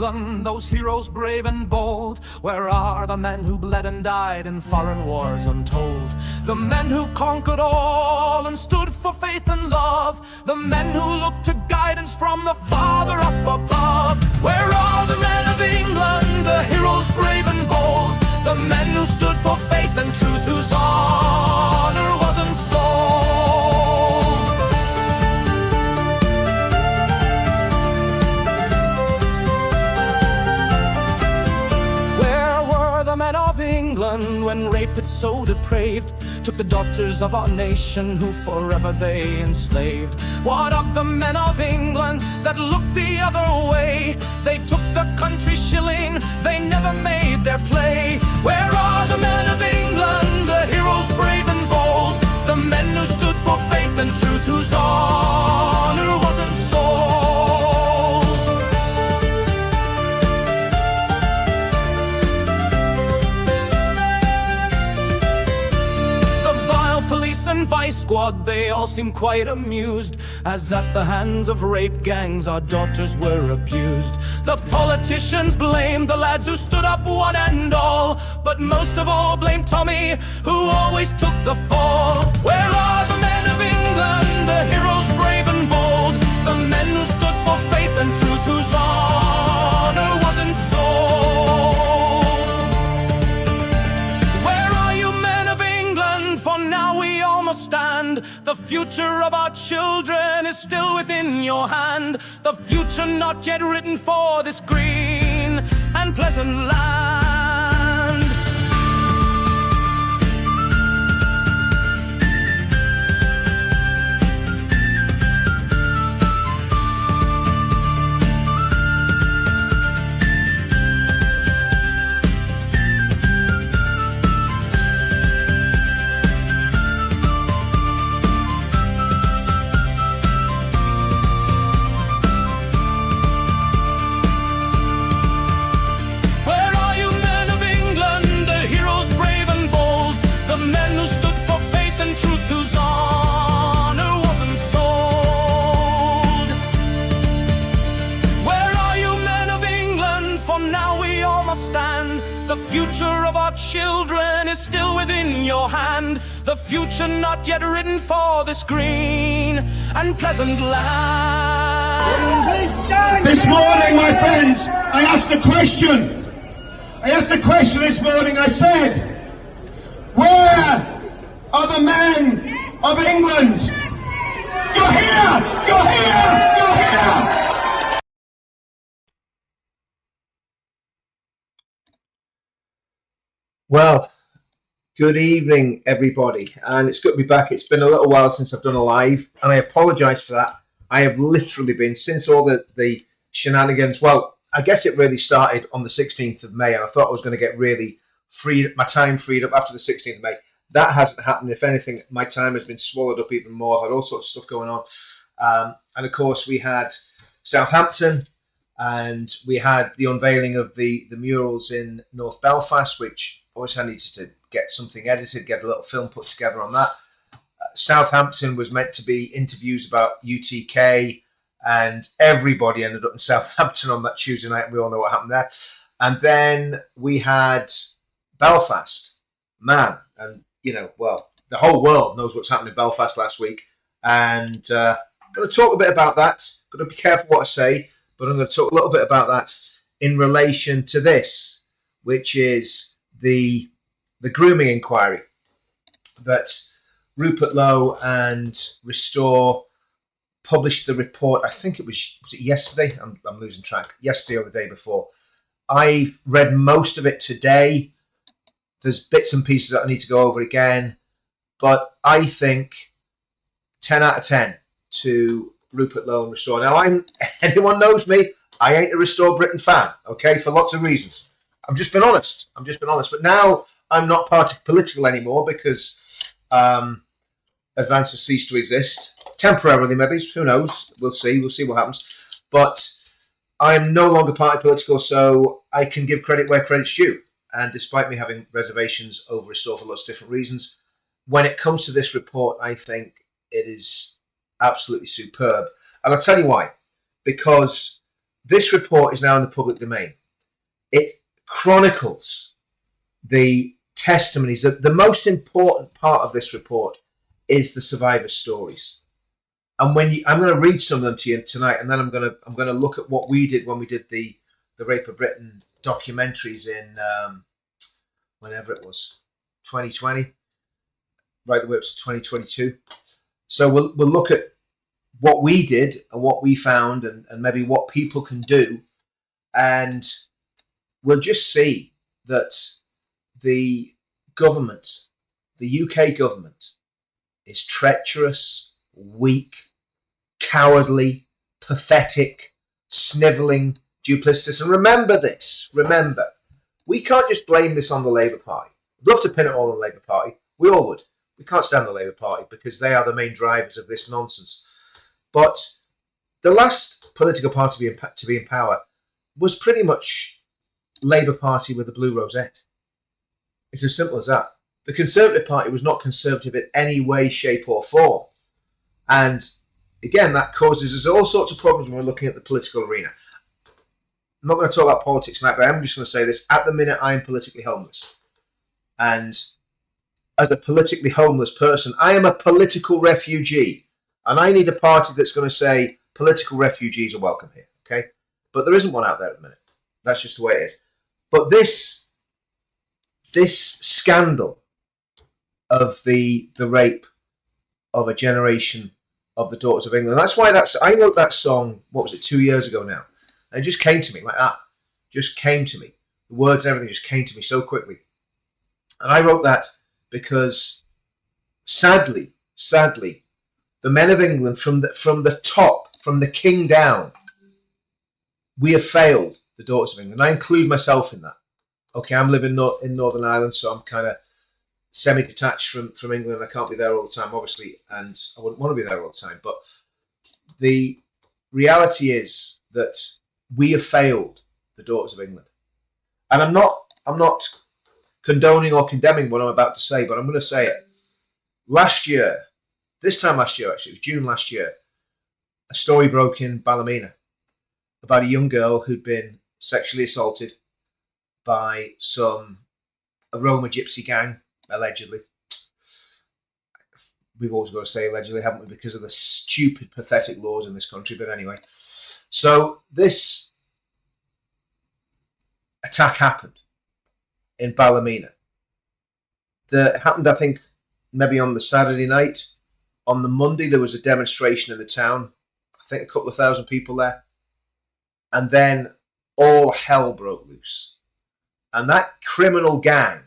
England, those heroes brave and bold? Where are the men who bled and died in foreign wars untold? The men who conquered all and stood for faith and love, the men who looked to guidance from the Father up above. Where are the men of England, the heroes brave and bold? The men who stood for faith and truth, whose honor wasn't sold. Where were the men of England when Ruperts so depraved took the daughters of our nation, who forever they enslaved? What of the men of England that looked the other way? They took the country shilling, they never made their play. Where are the men of England, the heroes brave and bold? The men who stood for faith and truth, whose honor wasn't sold. Police and vice squad, they all seem quite amused, as at the hands of rape gangs our daughters were abused. The politicians blamed the lads who stood up one and all, but most of all blamed Tommy, who always took the fall. Where are the men of England, the heroes brave and bold? The men who stood for faith and truth, whose honor wasn't sold. For now we all must stand. The future of our children is still within your hand. The future not yet written for this green and pleasant land. The future of our children is still within your hand. The future not yet written for this green and pleasant land. This morning, my friends, I asked a question. This morning. I said, where are the men of England? You're here! You're here! You're here! Well, good evening, everybody, and it's good to be back. It's been a little while since I've done a live, and I apologise for that. I have literally been, since all the shenanigans, well, I guess it really started on the 16th of May, and I thought I was going to get really my time freed up after the 16th of May. That hasn't happened. If anything, my time has been swallowed up even more. I've had all sorts of stuff going on. And of course, we had Southampton, and we had the unveiling of the murals in North Belfast, which obviously I needed to get something edited, get a little film put together on that. Southampton was meant to be interviews about UTK, and everybody ended up in Southampton on that Tuesday night, and we all know what happened there. And then we had Belfast, man, and well, the whole world knows what's happened in Belfast last week, and I'm going to talk a bit about that. Got to be careful what I say, but I'm going to talk a little bit about that in relation to this, which is the grooming inquiry that Rupert, Lowe and Restore published the report. I think was it yesterday? I'm losing track. Yesterday or the day before. I've read most of it today. There's bits and pieces that I need to go over again, but I think 10 out of 10 to Rupert, Lowe and Restore. Now, anyone knows me, I ain't a Restore Britain fan, okay, for lots of reasons. I'm just being honest. But now I'm not party political anymore because Advance has ceased to exist. Temporarily, maybe. Who knows? We'll see. We'll see what happens. But I'm no longer party political, so I can give credit where credit's due. And despite me having reservations over Restore for lots of different reasons, when it comes to this report, I think it is absolutely superb. And I'll tell you why. Because this report is now in the public domain. It chronicles the testimonies. The most important part of this report is the survivors' stories. And I'm going to read some of them to you tonight, and then I'm going to look at what we did when we did the Rape of Britain documentaries in whenever it was, 2020, right the way up to 2022. So we'll look at what we did and what we found, and maybe what people can do, and we'll just see that the government, the UK government, is treacherous, weak, cowardly, pathetic, snivelling, duplicitous. And remember this, remember, we can't just blame this on the Labour Party. We'd love to pin it all on the Labour Party. We all would. We can't stand the Labour Party because they are the main drivers of this nonsense. But the last political party to be in power was pretty much Labour Party with a blue rosette. It's as simple as that. The Conservative Party was not conservative in any way, shape or form. And again, that causes us all sorts of problems when we're looking at the political arena. I'm not going to talk about politics tonight, but I'm just going to say this. At the minute, I am politically homeless. And as a politically homeless person, I am a political refugee. And I need a party that's going to say political refugees are welcome here. Okay? But there isn't one out there at the minute. That's just the way it is. But this scandal of the rape of a generation of the daughters of England. That's why I wrote that song, what was it, 2 years ago now. And it just came to me like that. Just came to me. The words and everything just came to me so quickly. And I wrote that because sadly, the men of England from the top, from the king down, we have failed the daughters of England. I include myself in that. Okay, I'm living in Northern Ireland, so I'm kind of semi-detached from England. I can't be there all the time, obviously, and I wouldn't want to be there all the time. But the reality is that we have failed the daughters of England. And I'm not condoning or condemning what I'm about to say, but I'm going to say it. This time last year, actually, it was June last year, a story broke in Ballymena about a young girl who'd been sexually assaulted by a Roma gypsy gang, allegedly. We've always got to say allegedly, haven't we, because of the stupid, pathetic laws in this country. But anyway, so this attack happened in Ballymena. It happened, I think, maybe on the Saturday night. On the Monday, there was a demonstration in the town. I think a couple of thousand people there. And then all hell broke loose. And that criminal gang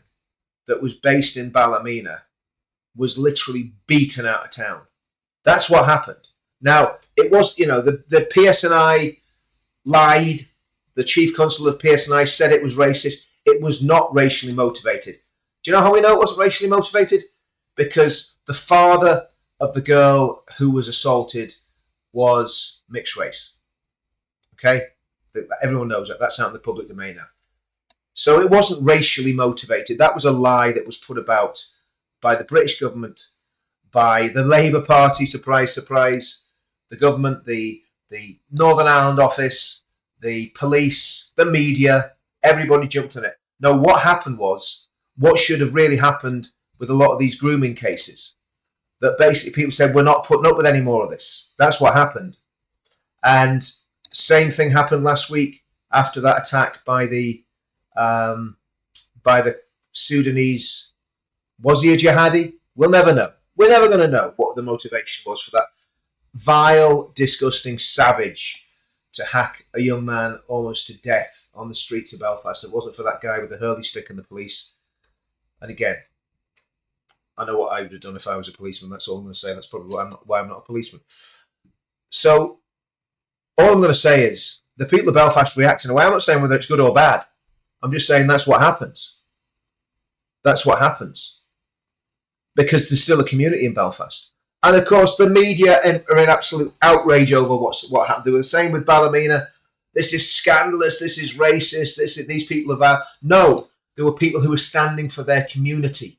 that was based in Ballymena was literally beaten out of town. That's what happened. Now, it was, the PSNI lied. The chief constable of PSNI said it was racist. It was not racially motivated. Do you know how we know it wasn't racially motivated? Because the father of the girl who was assaulted was mixed race. Okay? Everyone knows that. That's out in the public domain now. So it wasn't racially motivated. That was a lie that was put about by the British government, by the Labour Party, surprise, surprise, the government, the Northern Ireland office, the police, the media, everybody jumped on it. No, what happened was, what should have really happened with a lot of these grooming cases, that basically people said, we're not putting up with any more of this. That's what happened. And same thing happened last week after that attack by the Sudanese. Was he a jihadi? We'll never know. We're never going to know what the motivation was for that vile, disgusting savage to hack a young man almost to death on the streets of Belfast. It wasn't for that guy with the hurley stick and the police. And again, I know what I would have done if I was a policeman. That's all I'm going to say. That's probably why I'm not a policeman. So all I'm going to say is the people of Belfast react in a way. I'm not saying whether it's good or bad. I'm just saying that's what happens. That's what happens. Because there's still a community in Belfast. And of course, the media are in absolute outrage over what happened. They were the same with Ballymena. This is scandalous. This is racist. These people are... No, there were people who were standing for their community.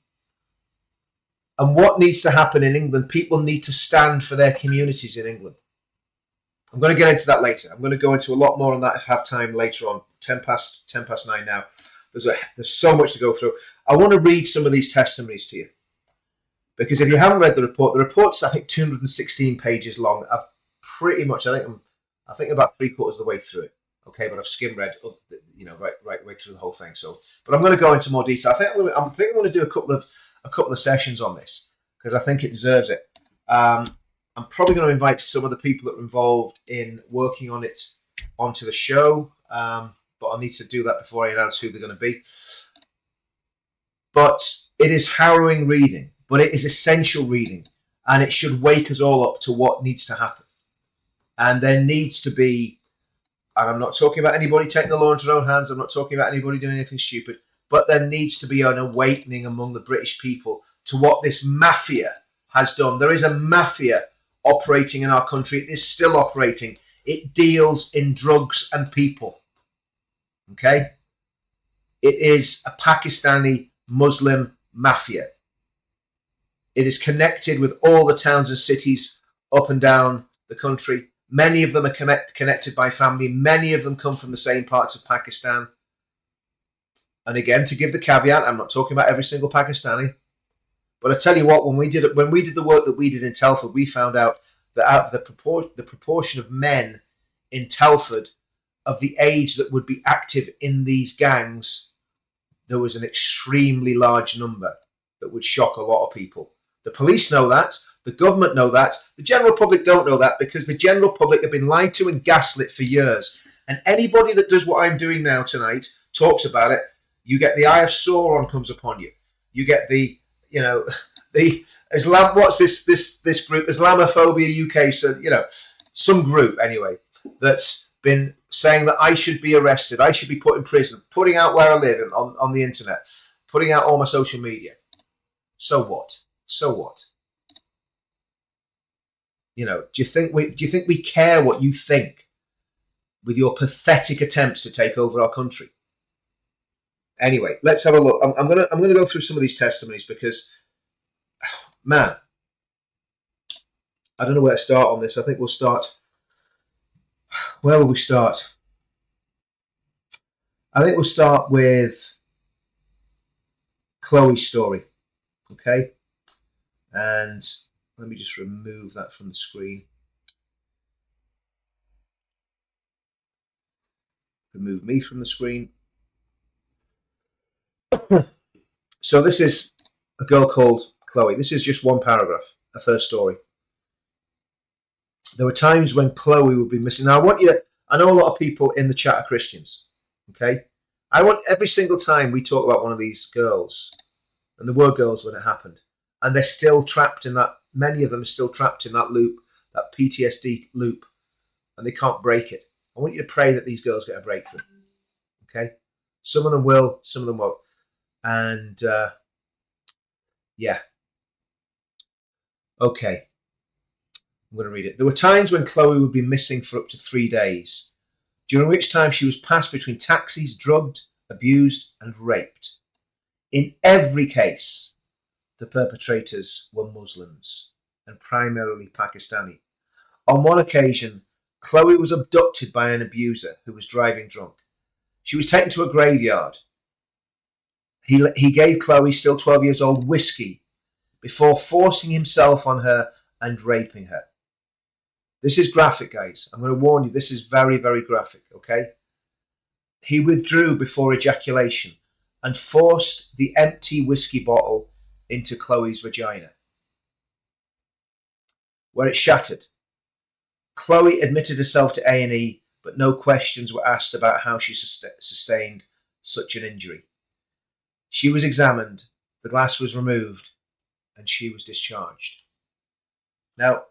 And what needs to happen in England? People need to stand for their communities in England. I'm going to get into that later. I'm going to go into a lot more on that if I have time later on. 10 past 9 now. There's so much to go through. I want to read some of these testimonies to you, because if you haven't read the report's I think 216 pages long. I've pretty much, I think about 3/4 of the way through it. Okay, but I've skim read, right way through the whole thing. So, but I'm going to go into more detail. I think I'm going to do a couple of sessions on this because I think it deserves it. I'm probably going to invite some of the people that are involved in working on it onto the show, but I'll need to do that before I announce who they're going to be. But it is harrowing reading, but it is essential reading, and it should wake us all up to what needs to happen. And there needs to be, and I'm not talking about anybody taking the law into their own hands, I'm not talking about anybody doing anything stupid, but there needs to be an awakening among the British people to what this mafia has done. There is a mafia operating in our country. It is still operating. It deals in drugs and people. Okay? It is a Pakistani Muslim mafia. It is connected with all the towns and cities up and down the country. Many of them are connected by family. Many of them come from the same parts of Pakistan. And again, to give the caveat, I'm not talking about every single Pakistani. But I tell you what, when we did the work that we did in Telford, we found out that out of the proportion of men in Telford of the age that would be active in these gangs, there was an extremely large number that would shock a lot of people. The police know that. The government know that. The general public don't know that because the general public have been lied to and gaslit for years. And anybody that does what I'm doing now tonight talks about it. You get the eye of Sauron comes upon you. You get the Islam. What's this group? Islamophobia UK. So some group anyway that's been saying that I should be arrested, I should be put in prison, putting out where I live on the internet, putting out all my social media. So what? So what? Do you think we care what you think with your pathetic attempts to take over our country? Anyway, let's have a look. I'm gonna go through some of these testimonies because, man, I don't know where to start on this. I think we'll start. Where will we start? I think we'll start with Chloe's story. Okay, and let me just remove that from the screen. Remove me from the screen. So this is a girl called Chloe. This is just one paragraph of her story. There were times when Chloe would be missing. Now, I know a lot of people in the chat are Christians. Okay? I want every single time we talk about one of these girls, and there were girls when it happened, and they're still trapped in that, many of them are still trapped in that loop, that PTSD loop, and they can't break it. I want you to pray that these girls get a breakthrough. Okay? Some of them will, some of them won't. And yeah. Okay. I'm going to read it. There were times when Chloe would be missing for up to 3 days, during which time she was passed between taxis, drugged, abused, and raped. In every case, the perpetrators were Muslims and primarily Pakistani. On one occasion, Chloe was abducted by an abuser who was driving drunk. She was taken to a graveyard. He gave Chloe, still 12 years old, whiskey before forcing himself on her and raping her. This is graphic, guys. I'm going to warn you, this is very, very graphic, okay? He withdrew before ejaculation and forced the empty whiskey bottle into Chloe's vagina, where it shattered. Chloe admitted herself to A&E, but no questions were asked about how she sustained such an injury. She was examined, the glass was removed, and she was discharged. Now,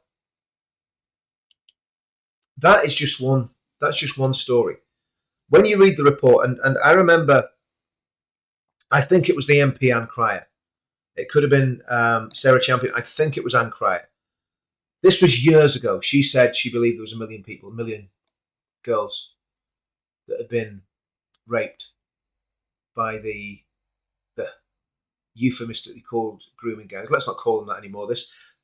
that's just one story. When you read the report, and I remember, I think it was the MP Anne Cryer. It could have been Sarah Champion. I think it was Anne Cryer. This was years ago. She said she believed there was 1 million people, 1 million girls that had been raped by the euphemistically called grooming gangs. Let's not call them that anymore.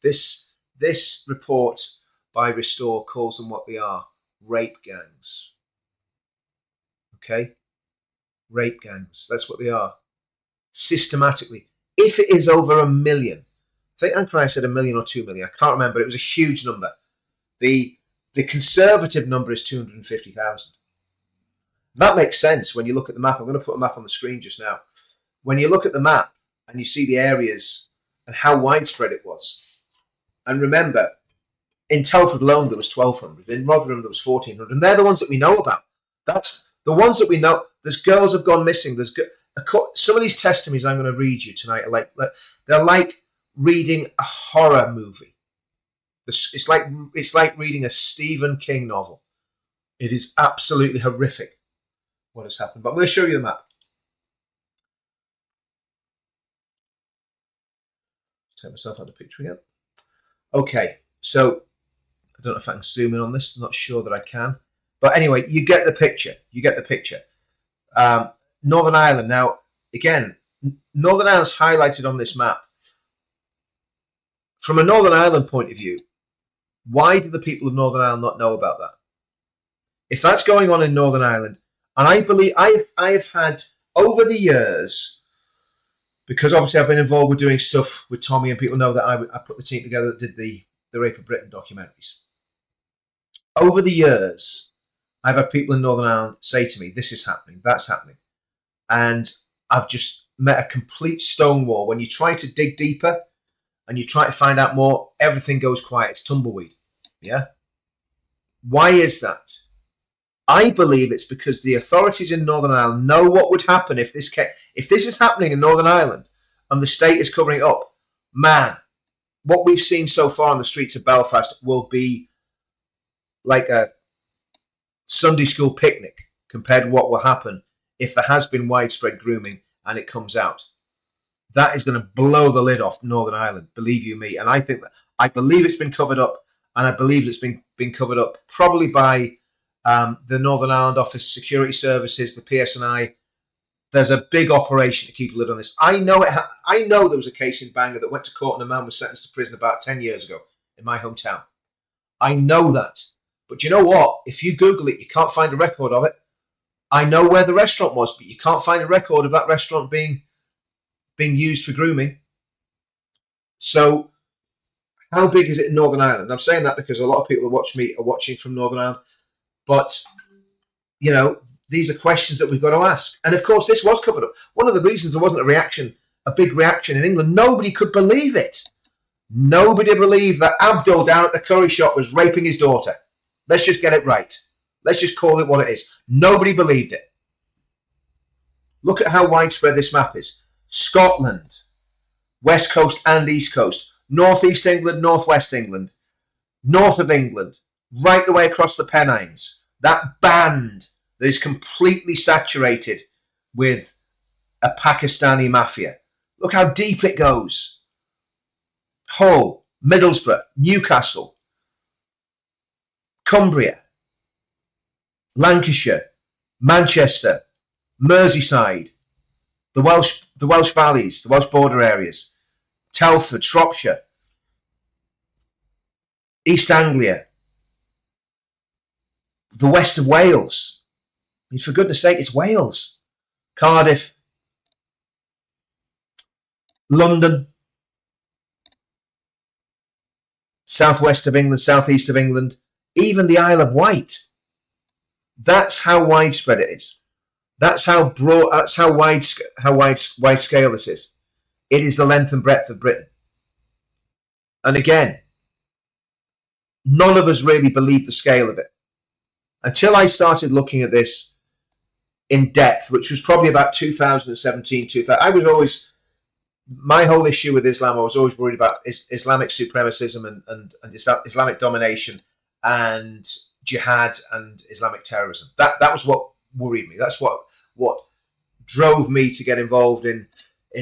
This report by Restore calls them what they are: rape gangs. Okay? Rape gangs. That's what they are. Systematically. If it is over 1 million, I think Anchor said 1 million or 2 million. I can't remember. It was a huge number. The conservative number is 250,000. That makes sense when you look at the map. I'm going to put a map on the screen just now. When you look at the map and you see the areas and how widespread it was. And remember, in Telford alone there was 1,200. In Rotherham there was 1,400. And they're the ones that we know about. That's the ones that we know. There's girls have gone missing. There's some of these testimonies I'm going to read you tonight are they're like reading a horror movie. It's like reading a Stephen King novel. It is absolutely horrific what has happened. But I'm going to show you the map. Take myself out of the picture again. Okay, so I don't know if I can zoom in on this. I'm not sure that I can. But anyway, you get the picture. You get the picture. Northern Ireland. Now, again, Northern Ireland's highlighted on this map. From a Northern Ireland point of view, why do the people of Northern Ireland not know about that? If that's going on in Northern Ireland, and I believe I've had over the years, because obviously I've been involved with doing stuff with Tommy, and people know that I put the team together that did the Rape of Britain documentaries. Over the years, I've had people in Northern Ireland say to me, this is happening, that's happening. And I've just met a complete stonewall. When you try to dig deeper and you try to find out more, everything goes quiet. It's tumbleweed. Yeah? Why is that? I believe it's because the authorities in Northern Ireland know what would happen if this is happening in Northern Ireland and the state is covering it up. Man, what we've seen so far on the streets of Belfast will be like a Sunday school picnic compared to what will happen if there has been widespread grooming and it comes out. That is going to blow the lid off Northern Ireland, believe you me. And I believe it's been covered up, and I believe it's been covered up probably by the Northern Ireland Office Security Services, the PSNI. There's a big operation to keep a lid on this. I know there was a case in Bangor that went to court and a man was sentenced to prison about 10 years ago in my hometown. I know that. But you know what? If you Google it, you can't find a record of it. I know where the restaurant was, but you can't find a record of that restaurant being used for grooming. So how big is it in Northern Ireland? I'm saying that because a lot of people who watch me are watching from Northern Ireland. But, you know, these are questions that we've got to ask. And, of course, this was covered up. One of the reasons there wasn't a big reaction in England, nobody could believe it. Nobody believed that Abdul down at the curry shop was raping his daughter. Let's just get it right. Let's just call it what it is. Nobody believed it. Look at how widespread this map is. Scotland, West Coast and East Coast, North East England, North West England, North of England, right the way across the Pennines. That band that is completely saturated with a Pakistani mafia. Look how deep it goes. Hull, Middlesbrough, Newcastle, Cumbria, Lancashire, Manchester, Merseyside, the Welsh valleys, the Welsh border areas, Telford, Shropshire, East Anglia, the west of Wales. I mean, for goodness sake, it's Wales. Cardiff, London, southwest of England, southeast of England, even the Isle of Wight. That's how widespread it is. That's how broad. That's how wide scale this is. It is the length and breadth of Britain. And again, none of us really believed the scale of it until I started looking at this in depth, which was probably about 2017. My whole issue with Islam, I was always worried about Islamic supremacism and Islamic domination and jihad and Islamic terrorism. That was what worried me. That's what drove me to get involved in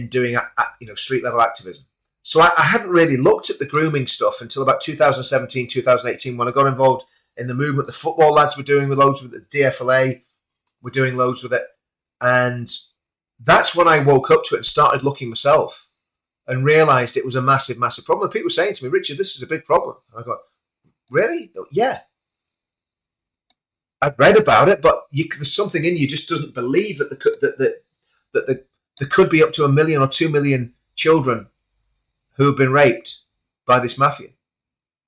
doing street level activism. So I hadn't really looked at the grooming stuff until about 2017, 2018, when I got involved in the movement. The football lads were doing loads with it. The DFLA were doing loads with it. And that's when I woke up to it and started looking myself and realised it was a massive, massive problem. And people were saying to me, Richard, this is a big problem. And I go, Really? Yeah. I've read about it, but there's something in you just doesn't believe that there could be up to 1 million or 2 million children who have been raped by this mafia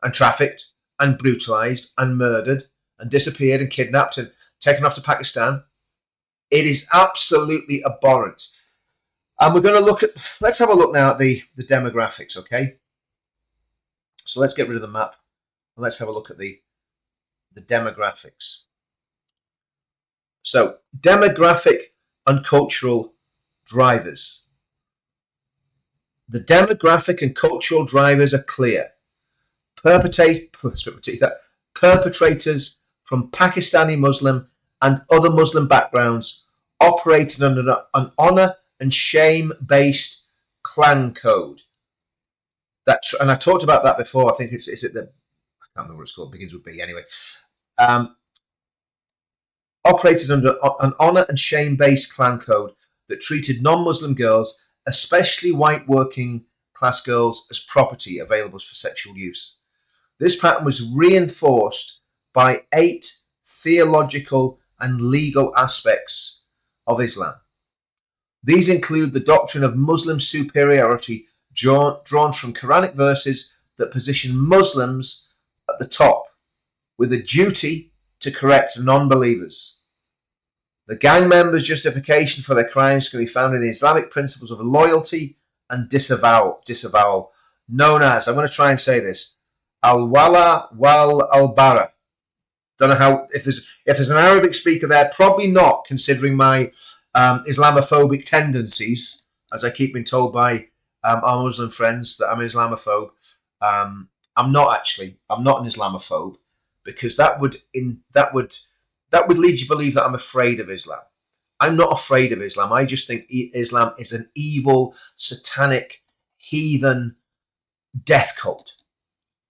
and trafficked and brutalized and murdered and disappeared and kidnapped and taken off to Pakistan. It is absolutely abhorrent. And we're going to look at, let's have a look now at the demographics, okay? So let's get rid of the map and let's have a look at the demographics. So, demographic and cultural drivers. The demographic and cultural drivers are clear. Perpetrators from Pakistani Muslim and other Muslim backgrounds operated under an honour and shame-based clan code. And I talked about that before. I think is it the, I can't remember what it's called. It begins with B anyway. Operated under an honour and shame-based clan code that treated non-Muslim girls, especially white working class girls, as property available for sexual use. This pattern was reinforced by 8 theological and legal aspects of Islam. These include the doctrine of Muslim superiority drawn from Quranic verses that position Muslims at the top, with a duty to correct non-believers. The gang members' justification for their crimes can be found in the Islamic principles of loyalty and disavowal, known as, I'm going to try and say this, al-wala wal al-bara. Don't know how, if there's an Arabic speaker there, probably not, considering my Islamophobic tendencies, as I keep being told by our Muslim friends that I'm an Islamophobe. I'm not actually. I'm not an Islamophobe, because that would lead you to believe that I'm afraid of Islam. I'm not afraid of Islam. I just think Islam is an evil, satanic, heathen death cult.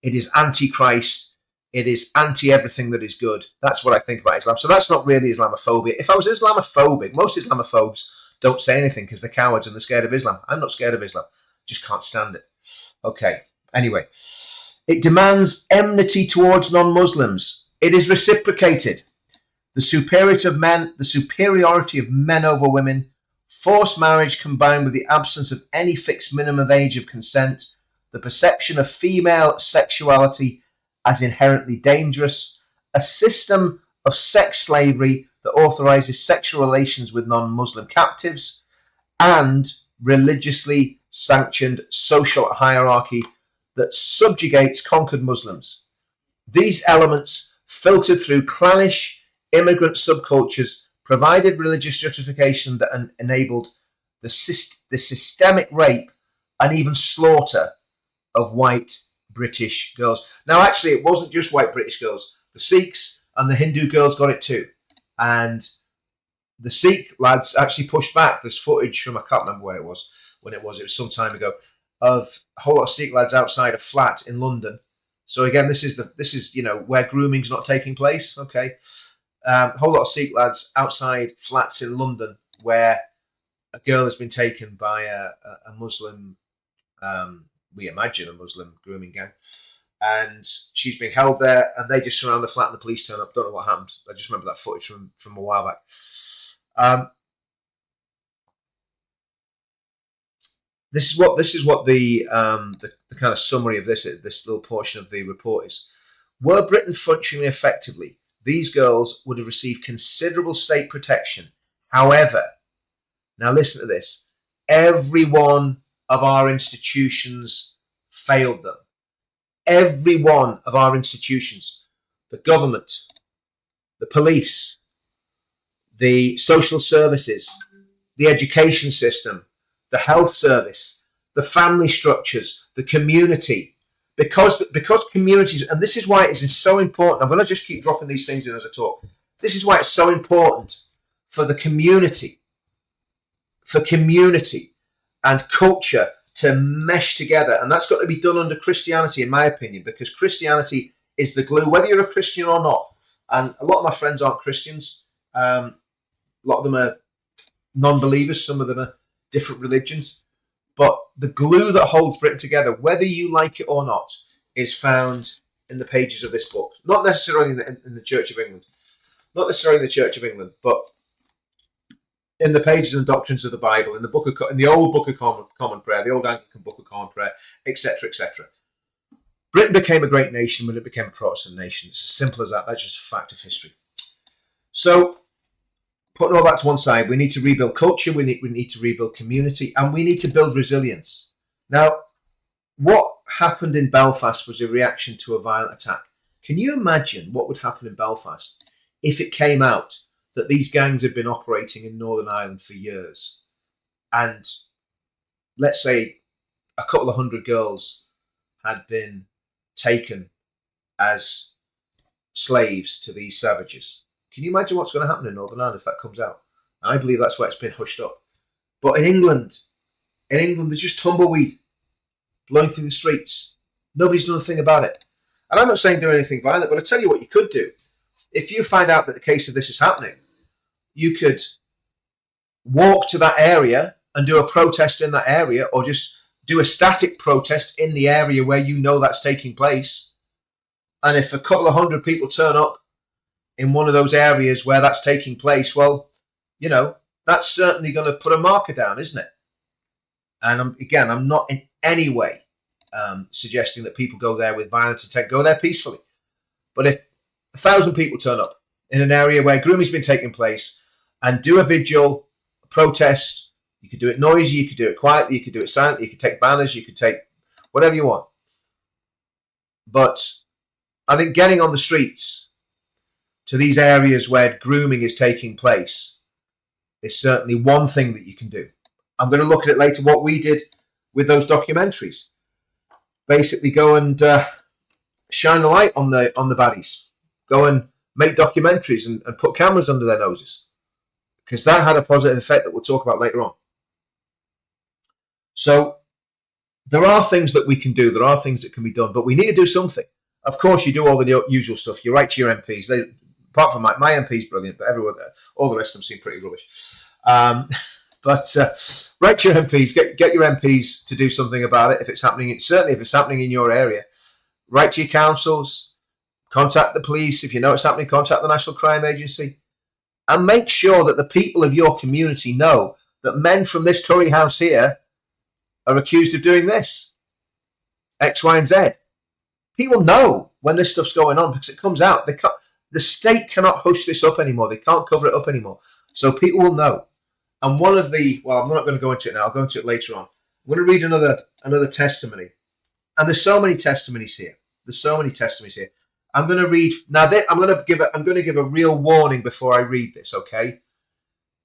It is anti-Christ. It is anti-everything that is good. That's what I think about Islam. So that's not really Islamophobia. If I was Islamophobic, most Islamophobes don't say anything because they're cowards and they're scared of Islam. I'm not scared of Islam. Just can't stand it. Okay. Anyway, it demands enmity towards non-Muslims. It is reciprocated. The superiority of men over women, forced marriage combined with the absence of any fixed minimum age of consent, the perception of female sexuality as inherently dangerous, a system of sex slavery that authorizes sexual relations with non-Muslim captives, and religiously sanctioned social hierarchy that subjugates conquered Muslims. These elements, filtered through clannish immigrant subcultures, provided religious justification that enabled the systemic rape and even slaughter of white British girls. Now, actually, it wasn't just white British girls. The Sikhs and the Hindu girls got it too. And the Sikh lads actually pushed back. There's footage from, I can't remember when it was some time ago, of a whole lot of Sikh lads outside a flat in London. So again, this is where grooming's not taking place. Okay. A whole lot of Sikh lads outside flats in London where a girl has been taken by a Muslim, we imagine a Muslim grooming gang, and she's being held there, and they just surround the flat and the police turn up. Don't know what happened. I just remember that footage from a while back. This is what the kind of summary of this little portion of the report is. Were Britain functioning effectively, these girls would have received considerable state protection. However, now listen to this, every one of our institutions failed them. Every one of our institutions, the government, the police, the social services, the education system, the health service, the family structures, the community, because communities, and this is why it is so important. I'm going to just keep dropping these things in as I talk. This is why it's so important for the community, and culture to mesh together, and that's got to be done under Christianity, in my opinion, because Christianity is the glue, whether you're a Christian or not. And a lot of my friends aren't Christians. A lot of them are non-believers. Some of them are different religions. But the glue that holds Britain together, whether you like it or not, is found in the pages of this book, not necessarily in the Church of England, not necessarily in the Church of England, but in the pages and doctrines of the Bible, in the old Book of Common Prayer, the old Anglican Book of Common Prayer, etc., etc. Britain became a great nation when it became a Protestant nation. It's as simple as that. That's just a fact of history. So, putting all that to one side, we need to rebuild culture, we need to rebuild community, and we need to build resilience. Now, what happened in Belfast was a reaction to a violent attack. Can you imagine what would happen in Belfast if it came out that these gangs had been operating in Northern Ireland for years, and let's say a couple of hundred girls had been taken as slaves to these savages? Can you imagine what's going to happen in Northern Ireland if that comes out? And I believe that's why it's been hushed up. But in England, there's just tumbleweed blowing through the streets. Nobody's done a thing about it. And I'm not saying do anything violent, but I'll tell you what you could do. If you find out that the case of this is happening, you could walk to that area and do a protest in that area, or just do a static protest in the area where you know that's taking place. And if a couple of hundred people turn up in one of those areas where that's taking place, well, you know, that's certainly going to put a marker down, isn't it? And again, I'm not in any way suggesting that people go there with violence intent. Go there peacefully. But if 1,000 people turn up in an area where grooming's been taking place and do a vigil, a protest, you could do it noisy, you could do it quietly, you could do it silently, you could take banners, you could take whatever you want. But I think getting on the streets to these areas where grooming is taking place is certainly one thing that you can do. I'm going to look at it later, what we did with those documentaries. Basically go and shine a light on the baddies. Go and make documentaries and put cameras under their noses, because that had a positive effect that we'll talk about later on. So there are things that we can do. There are things that can be done, but we need to do something. Of course, you do all the usual stuff. You write to your MPs. Apart from my MP's brilliant, but everyone, all the rest of them seem pretty rubbish. But write to your MPs. Get your MPs to do something about it if it's happening. Certainly, if it's happening in your area, write to your councils. Contact the police. If you know it's happening, contact the National Crime Agency. And make sure that the people of your community know that men from this curry house here are accused of doing this, X, Y, and Z. People know when this stuff's going on because it comes out. The state cannot hush this up anymore. They can't cover it up anymore. So people will know. And one of the, well, I'm not going to go into it now. I'll go into it later on. I'm going to read another testimony. And there's so many testimonies here. I'm going to read now. I'm going to give a real warning before I read this. Okay,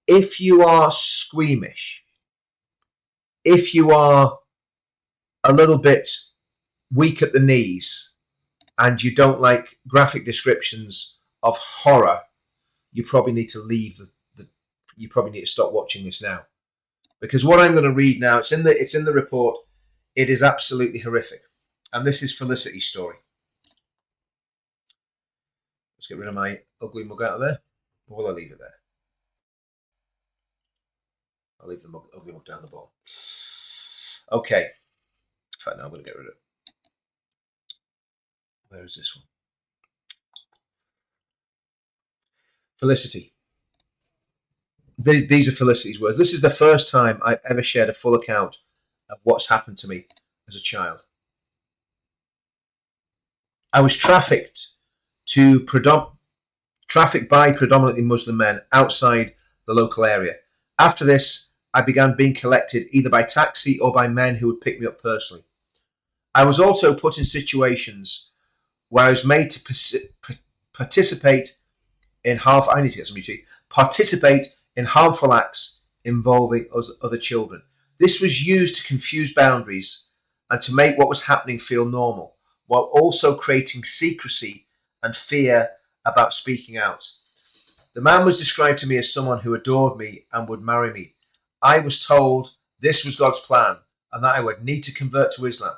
if you are squeamish, if you are a little bit weak at the knees, and you don't like graphic descriptions of horror, you probably need to leave you probably need to stop watching this now, because what I'm going to read now, it's in the report. It is absolutely horrific, and this is Felicity's story. Let's get rid of my ugly mug out of there. Or will I leave it there? I'll leave the ugly mug down the bottom. Okay. In fact, no, I'm going to get rid of it. Where is this one? Felicity. These are Felicity's words. This is the first time I've ever shared a full account of what's happened to me as a child. I was trafficked by predominantly Muslim men outside the local area. After this, I began being collected either by taxi or by men who would pick me up personally. I was also put in situations where I was made to participate in harmful acts involving other children. This was used to confuse boundaries and to make what was happening feel normal, while also creating secrecy and fear about speaking out. The man was described to me as someone who adored me and would marry me. I was told this was God's plan and that I would need to convert to Islam.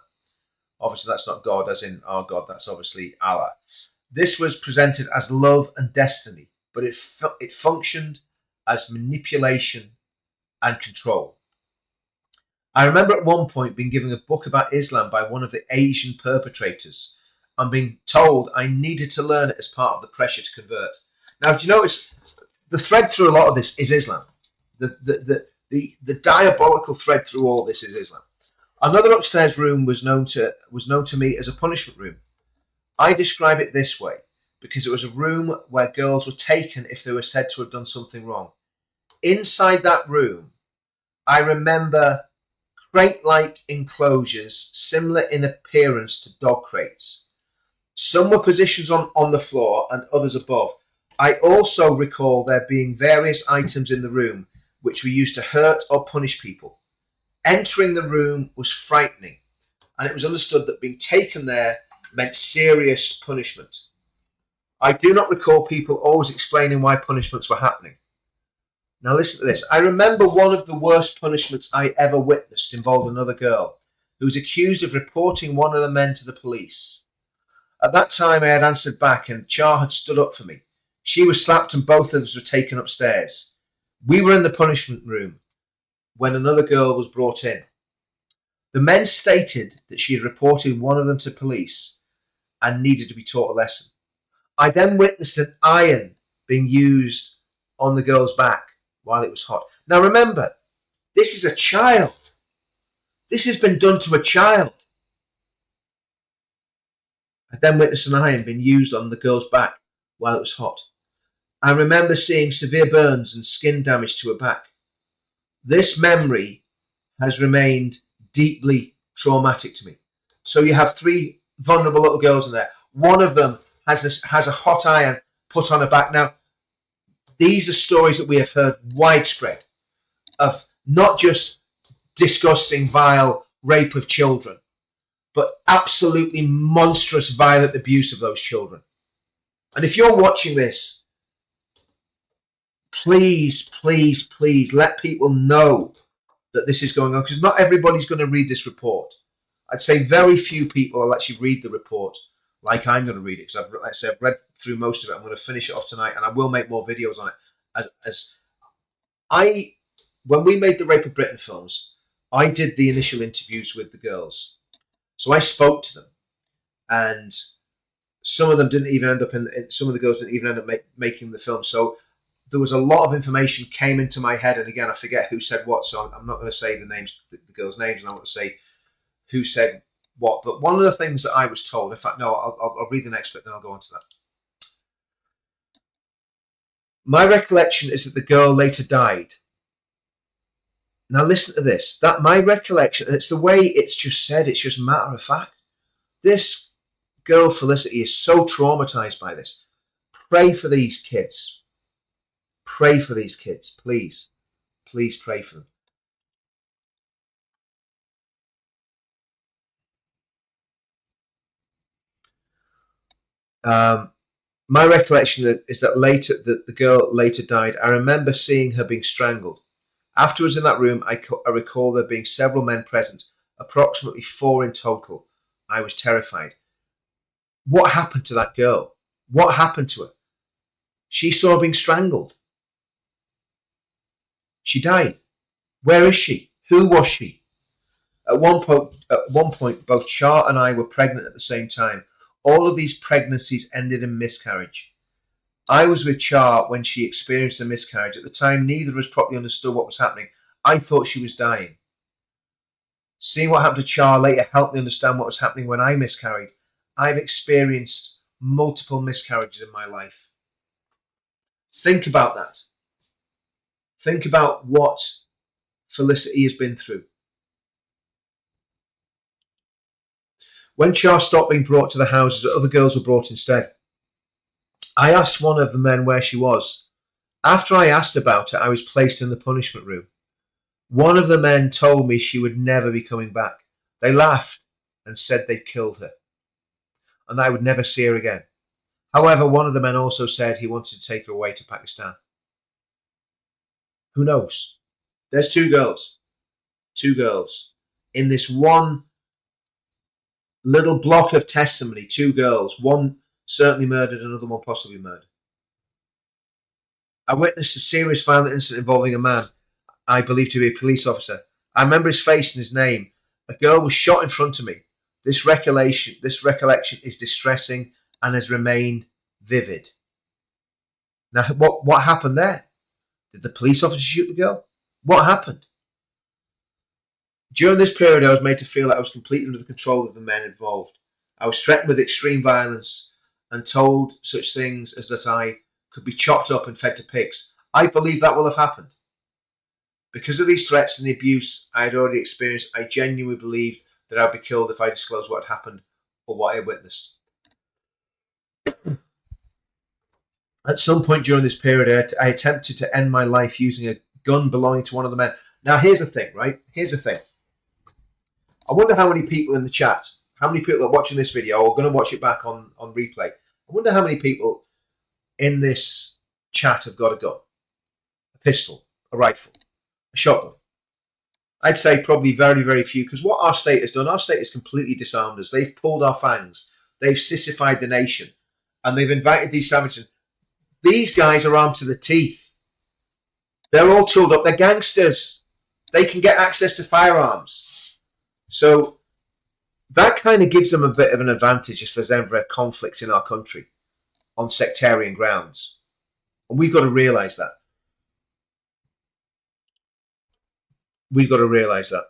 Obviously, that's not God as in our God, that's obviously Allah. This was presented as love and destiny, but it functioned as manipulation and control. I remember at one point being given a book about Islam by one of the Asian perpetrators, and being told I needed to learn it as part of the pressure to convert. Now, do you notice the thread through a lot of this is Islam? The diabolical thread through all this is Islam. Another upstairs room was known to me as a punishment room. I describe it this way because it was a room where girls were taken if they were said to have done something wrong. Inside that room, I remember crate-like enclosures similar in appearance to dog crates. Some were positions on the floor and others above. I also recall there being various items in the room which were used to hurt or punish people. Entering the room was frightening, and it was understood that being taken there meant serious punishment. I do not recall people always explaining why punishments were happening. Now listen to this. I remember one of the worst punishments I ever witnessed involved another girl who was accused of reporting one of the men to the police. At that time I had answered back and Char had stood up for me. She was slapped and both of us were taken upstairs. We were in the punishment room when another girl was brought in. The men stated that she had reported one of them to police and needed to be taught a lesson. I then witnessed an iron being used on the girl's back while it was hot. Now remember, this is a child. This has been done to a child. I then witnessed an iron being used on the girl's back while it was hot. I remember seeing severe burns and skin damage to her back. This memory has remained deeply traumatic to me. So you have three vulnerable little girls in there. One of them has a hot iron put on her back. Now, these are stories that we have heard widespread of not just disgusting, vile rape of children, but absolutely monstrous, violent abuse of those children. And if you're watching this, please, please, please let people know that this is going on, because not everybody's going to read this report. I'd say very few people will actually read the report like I'm going to read it, because I've read through most of it. I'm going to finish it off tonight, and I will make more videos on it. When we made the Rape of Britain films, I did the initial interviews with the girls. So I spoke to them, and some of them didn't even end up some of the girls didn't even end up making the film. So there was a lot of information came into my head, and again, I forget who said what, so I'm not going to say the names, the girls' names, and I want to say who said what. But one of the things that I was told, in fact, no, I'll read the next bit, then I'll go on to that. My recollection is that the girl later died. Now listen to this. That my recollection, and it's the way it's just said, it's just matter of fact. This girl, Felicity, is so traumatized by this. Pray for these kids. Pray for these kids, please. Please pray for them. My recollection is that the girl later died. I remember seeing her being strangled. Afterwards in that room, I recall there being several men present, approximately 4 in total. I was terrified. What happened to that girl? What happened to her? She saw her being strangled. She died. Where is she? Who was she? At one point, both Char and I were pregnant at the same time. All of these pregnancies ended in miscarriage. I was with Char when she experienced a miscarriage. At the time, neither of us properly understood what was happening. I thought she was dying. Seeing what happened to Char later helped me understand what was happening when I miscarried. I've experienced multiple miscarriages in my life. Think about that. Think about what Felicity has been through. When Char stopped being brought to the houses, other girls were brought instead. I asked one of the men where she was. After I asked about her, I was placed in the punishment room. One of the men told me she would never be coming back. They laughed and said they'd killed her, and I would never see her again. However, one of the men also said he wanted to take her away to Pakistan. Who knows? There's 2 girls. 2 girls. In this one little block of testimony, 2 girls. One certainly murdered, another one possibly murdered. I witnessed a serious violent incident involving a man I believe to be a police officer. I remember his face and his name. A girl was shot in front of me. This recollection is distressing and has remained vivid. Now, what happened there? Did the police officer shoot the girl? What happened? During this period, I was made to feel that I was completely under the control of the men involved. I was threatened with extreme violence and told such things as that I could be chopped up and fed to pigs. I believe that will have happened. Because of these threats and the abuse I had already experienced, I genuinely believed that I would be killed if I disclosed what had happened or what I witnessed. At some point during this period, I attempted to end my life using a gun belonging to one of the men. Now, here's the thing, right? Here's the thing. I wonder how many people in the chat, how many people are watching this video or going to watch it back on replay. I wonder how many people in this chat have got a gun, a pistol, a rifle, a shotgun. I'd say probably very, very few, because what our state has done, our state has completely disarmed us. They've pulled our fangs. They've sissified the nation. And they've invited these savages. These guys are armed to the teeth. They're all tooled up. They're gangsters. They can get access to firearms. So that kind of gives them a bit of an advantage if there's ever a conflict in our country on sectarian grounds. And we've got to realise that. We've got to realise that.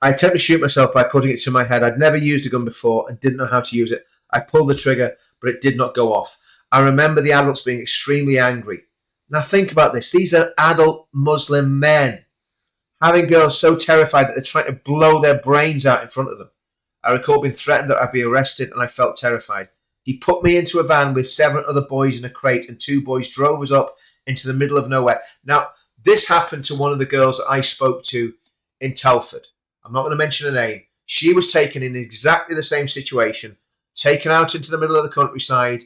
I attempted to shoot myself by putting it to my head. I'd never used a gun before and didn't know how to use it. I pulled the trigger, but it did not go off. I remember the adults being extremely angry. Now think about this. These are adult Muslim men having girls so terrified that they're trying to blow their brains out in front of them. I recall being threatened that I'd be arrested, and I felt terrified. He put me into a van with 7 other boys in a crate, and 2 boys drove us up into the middle of nowhere. Now, this happened to one of the girls that I spoke to in Telford. I'm not going to mention her name. She was taken in exactly the same situation, taken out into the middle of the countryside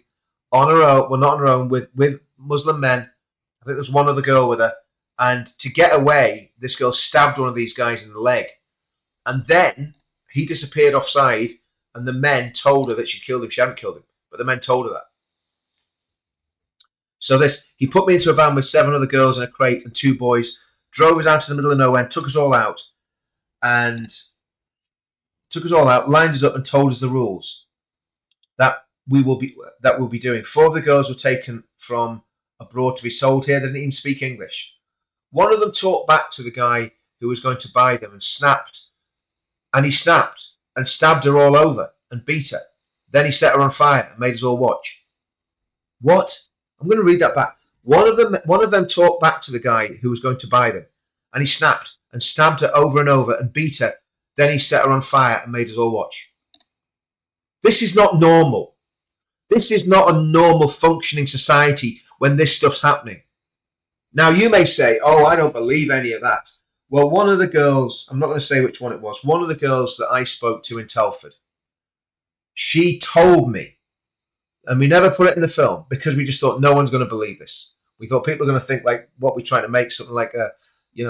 on her own, well, not on her own, with Muslim men. I think there was one other girl with her. And to get away, this girl stabbed one of these guys in the leg. And then he disappeared offside, and the men told her that she killed him. She hadn't killed him, but the men told her that. So he put me into a van with 7 other girls in a crate and 2 boys, drove us out to the middle of nowhere, and took us all out, lined us up, and told us the rules that we'll be doing. 4 of the girls were taken from abroad to be sold here. They didn't even speak English. One of them talked back to the guy who was going to buy them and snapped. And he snapped and stabbed her all over and beat her. Then he set her on fire and made us all watch. What? I'm going to read that back. One of them talked back to the guy who was going to buy them. And he snapped and stabbed her over and over and beat her. Then he set her on fire and made us all watch. This is not normal. This is not a normal functioning society when this stuff's happening. Now, you may say, oh, I don't believe any of that. Well, one of the girls, I'm not going to say which one it was, one of the girls that I spoke to in Telford, she told me, and we never put it in the film because we just thought no one's going to believe this. We thought people are going to think like what we're trying to make, something like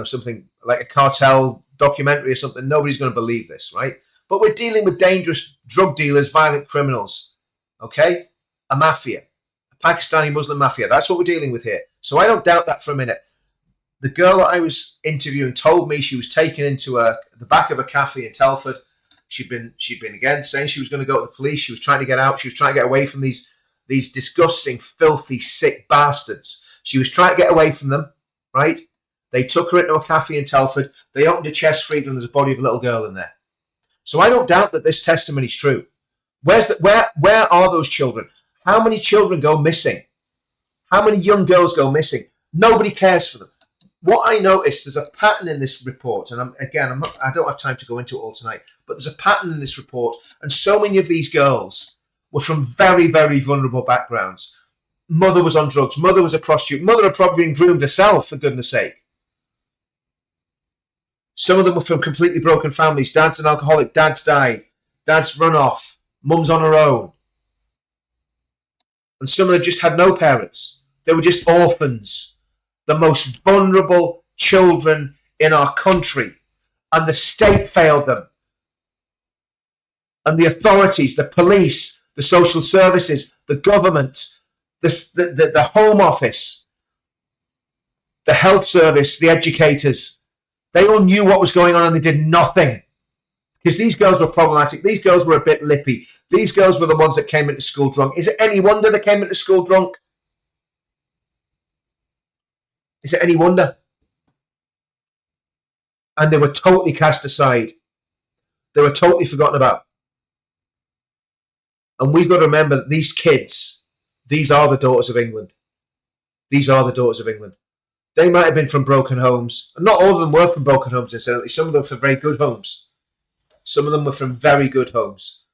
something like a cartel documentary or something. Nobody's going to believe this, right? But we're dealing with dangerous drug dealers, violent criminals, okay? A mafia. Pakistani Muslim mafia. That's what we're dealing with here. So I don't doubt that for a minute. The girl that I was interviewing told me she was taken into the back of a cafe in Telford. She'd been again saying she was going to go to the police. She was trying to get out. She was trying to get away from these disgusting, filthy, sick bastards. She was trying to get away from them, right? They took her into a cafe in Telford. They opened a chest freezer and there's a body of a little girl in there. So I don't doubt that this testimony is true. Where are those children? How many children go missing? How many young girls go missing? Nobody cares for them. What I noticed, there's a pattern in this report, and I don't have time to go into it all tonight, but there's a pattern in this report, and so many of these girls were from very, very vulnerable backgrounds. Mother was on drugs. Mother was a prostitute. Mother had probably been groomed herself, for goodness sake. Some of them were from completely broken families. Dad's an alcoholic. Dad's died. Dad's run off. Mum's on her own. And some of them just had no parents. They were just orphans. The most vulnerable children in our country. And the state failed them. And the authorities, the police, the social services, the government, the Home Office, the health service, the educators, they all knew what was going on and they did nothing. Because these girls were problematic. These girls were a bit lippy. These girls were the ones that came into school drunk. Is it any wonder they came into school drunk? Is it any wonder? And they were totally cast aside. They were totally forgotten about. And we've got to remember that these kids, these are the daughters of England. These are the daughters of England. They might have been from broken homes. And not all of them were from broken homes, incidentally. Some of them from very good homes. Some of them were from very good homes.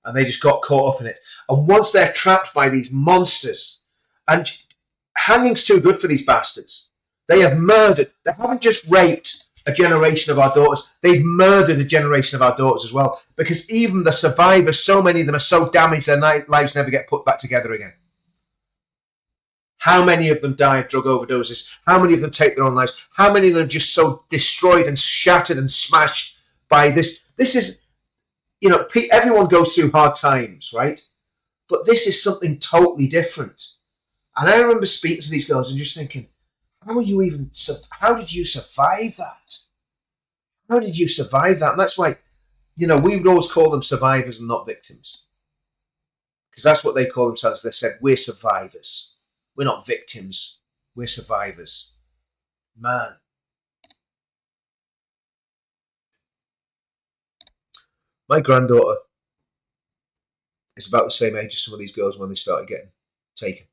And they just got caught up in it. And once they're trapped by these monsters, and hanging's too good for these bastards. They have murdered. They haven't just raped a generation of our daughters. They've murdered a generation of our daughters as well. Because even the survivors, so many of them are so damaged their lives never get put back together again. How many of them die of drug overdoses? How many of them take their own lives? How many of them are just so destroyed and shattered and smashed by this? This is, you know, everyone goes through hard times, right? But this is something totally different. And I remember speaking to these girls and just thinking, how did you survive that? How did you survive that? And that's why, you know, we would always call them survivors and not victims. Because that's what they call themselves. They said, we're survivors. We're not victims. We're survivors. Man. My granddaughter is about the same age as some of these girls when they started getting taken.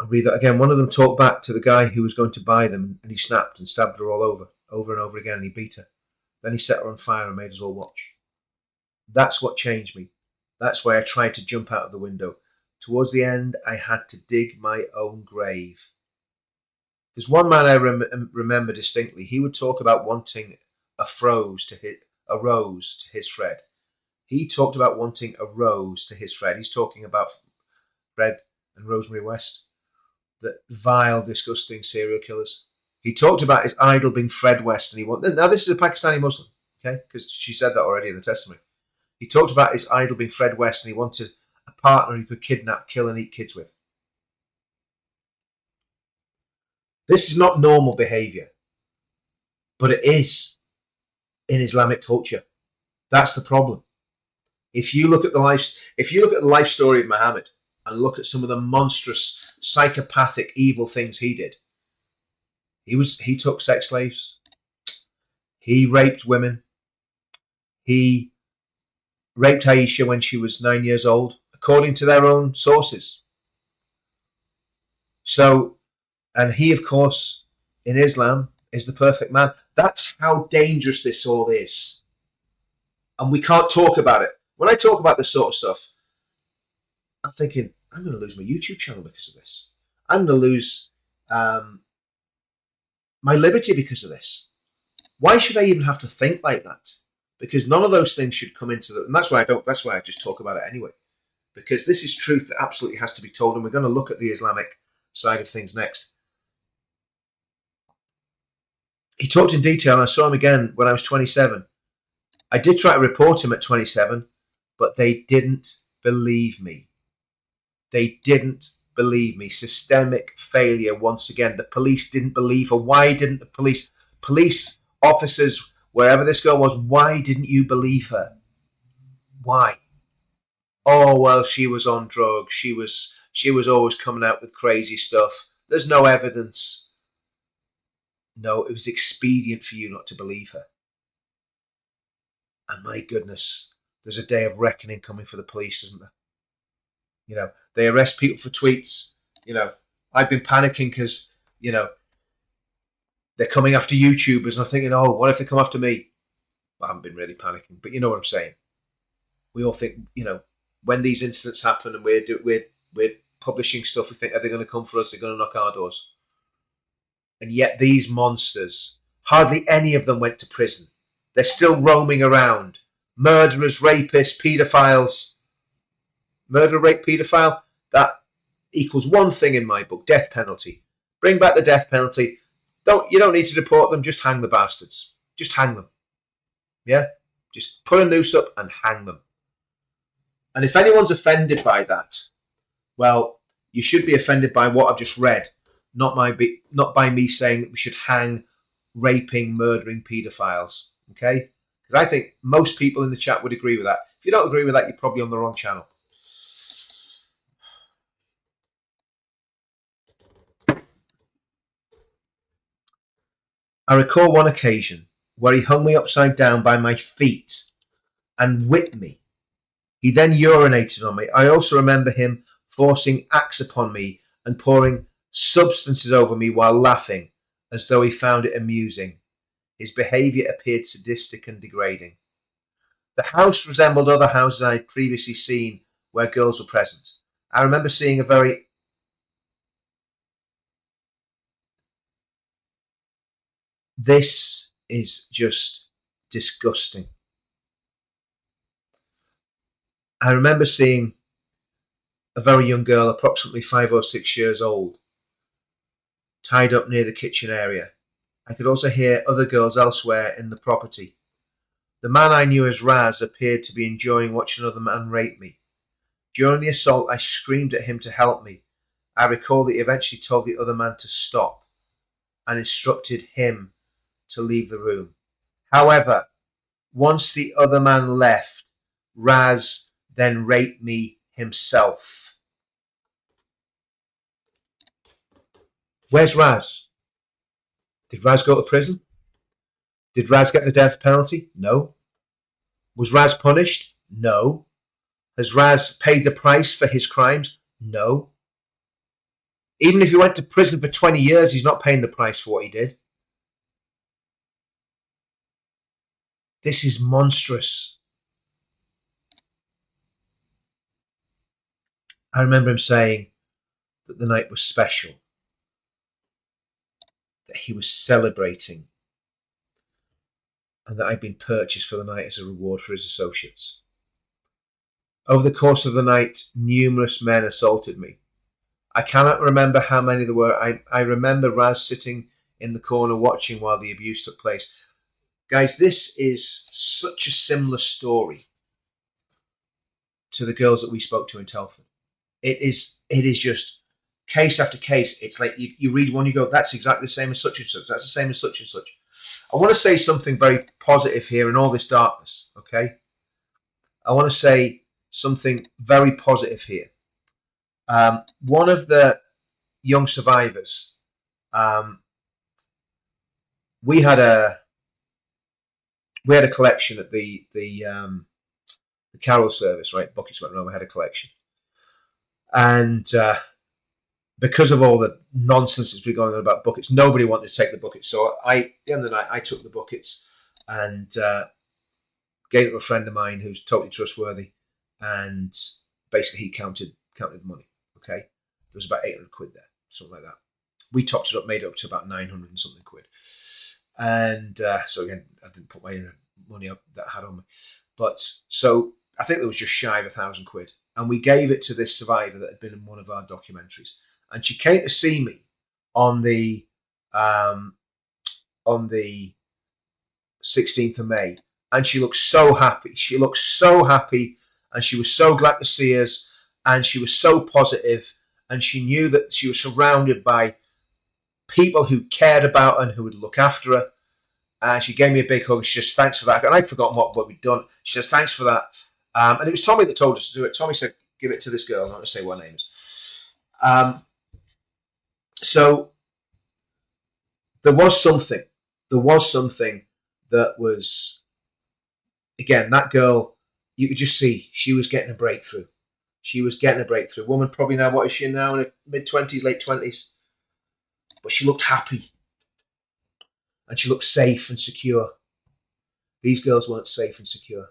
I'll read that again. One of them talked back to the guy who was going to buy them, and he snapped and stabbed her all over and over again, and he beat her. Then he set her on fire and made us all watch. That's what changed me. That's why I tried to jump out of the window. Towards the end, I had to dig my own grave. There's one man I remember distinctly. He would talk about wanting a rose to his Fred. He talked about wanting a rose to his Fred. He's talking about Fred and Rosemary West, the vile, disgusting serial killers. He talked about his idol being Fred West, and he wanted. Now this is a Pakistani Muslim, okay, because she said that already in the testimony. He talked about his idol being Fred West, and he wanted a partner he could kidnap, kill, and eat kids with. This is not normal behaviour, but it is in Islamic culture. That's the problem. If you look at the life story of Muhammad and look at some of the monstrous, psychopathic, evil things he did, he took sex slaves, he raped women, he raped Aisha when she was 9 years old, according to their own sources. So, and he, of course, in Islam, is the perfect man. That's how dangerous this all is. And we can't talk about it. When I talk about this sort of stuff, I'm thinking, I'm going to lose my YouTube channel because of this. I'm going to lose my liberty because of this. Why should I even have to think like that? Because none of those things should come into the... And that's why I just talk about it anyway. Because this is truth that absolutely has to be told. And we're going to look at the Islamic side of things next. He talked in detail, and I saw him again when I was 27. I did try to report him at 27, but they didn't believe me. They didn't believe me. Systemic failure once again. The police didn't believe her. Why didn't the police officers, wherever this girl was, why didn't you believe her? Why? Oh, well, she was on drugs. She was always coming out with crazy stuff. There's no evidence. No, it was expedient for you not to believe her. And my goodness, there's a day of reckoning coming for the police, isn't there? You know, they arrest people for tweets. You know, I've been panicking because, you know, they're coming after YouTubers, and I'm thinking, oh, what if they come after me? Well, I haven't been really panicking, but you know what I'm saying. We all think, you know, when these incidents happen and we're publishing stuff, we think, are they going to come for us? They're going to knock our doors. And yet these monsters, hardly any of them went to prison. They're still roaming around. Murderers, rapists, paedophiles. Murder, rape, paedophile, that equals one thing in my book, death penalty. Bring back the death penalty. You don't need to deport them, just hang the bastards. Just hang them. Yeah? Just put a noose up and hang them. And if anyone's offended by that, well, you should be offended by what I've just read, not by me saying that we should hang raping, murdering paedophiles. Okay? Because I think most people in the chat would agree with that. If you don't agree with that, you're probably on the wrong channel. I recall one occasion where he hung me upside down by my feet and whipped me. He then urinated on me. I also remember him forcing axe upon me and pouring substances over me while laughing, as though he found it amusing. His behaviour appeared sadistic and degrading. The house resembled other houses I had previously seen where girls were present. I remember seeing a very... This is just disgusting. I remember seeing a very young girl, approximately 5 or 6 years old, tied up near the kitchen area. I could also hear other girls elsewhere in the property. The man I knew as Raz appeared to be enjoying watching another man rape me. During the assault, I screamed at him to help me. I recall that he eventually told the other man to stop and instructed him to leave the room. However, once the other man left, Raz then raped me himself. Where's Raz? Did Raz go to prison? Did Raz get the death penalty? No. Was Raz punished? No. Has Raz paid the price for his crimes? No. Even if he went to prison for 20 years, he's not paying the price for what he did. This is monstrous. I remember him saying that the night was special, that he was celebrating, and that I'd been purchased for the night as a reward for his associates. Over the course of the night, numerous men assaulted me. I cannot remember how many there were. I remember Raz sitting in the corner watching while the abuse took place. Guys, this is such a similar story to the girls that we spoke to in Telford. It is just case after case. It's like you read one, you go, that's exactly the same as such and such. That's the same as such and such. I want to say something very positive here in all this darkness, okay? I want to say something very positive here. One of the young survivors, we had a collection at the carol service, right? Buckets went around, we had a collection. And because of all the nonsense that's been going on about buckets, nobody wanted to take the buckets. So at the end of the night, I took the buckets and gave it to a friend of mine who's totally trustworthy, and basically he counted the money. Okay, there was about 800 quid there, something like that. We topped it up, made it up to about 900 and something quid. And so again, I didn't put my money up that I had on me, but so I think there was just shy of 1,000 quid, and we gave it to this survivor that had been in one of our documentaries, and she came to see me on the 16th of May, and she looked so happy. She looked so happy, and she was so glad to see us, and she was so positive, and she knew that she was surrounded by people who cared about her and who would look after her. And she gave me a big hug. She says, thanks for that. And I'd forgotten what we'd done. She says, thanks for that. And it was Tommy that told us to do it. Tommy said, give it to this girl. I'm not going to say what her name is. So there was something that was, again, that girl, you could just see she was getting a breakthrough. She was getting a breakthrough. Woman, probably now, what is she now? In her mid-20s, late 20s. But she looked happy. And she looked safe and secure. These girls weren't safe and secure.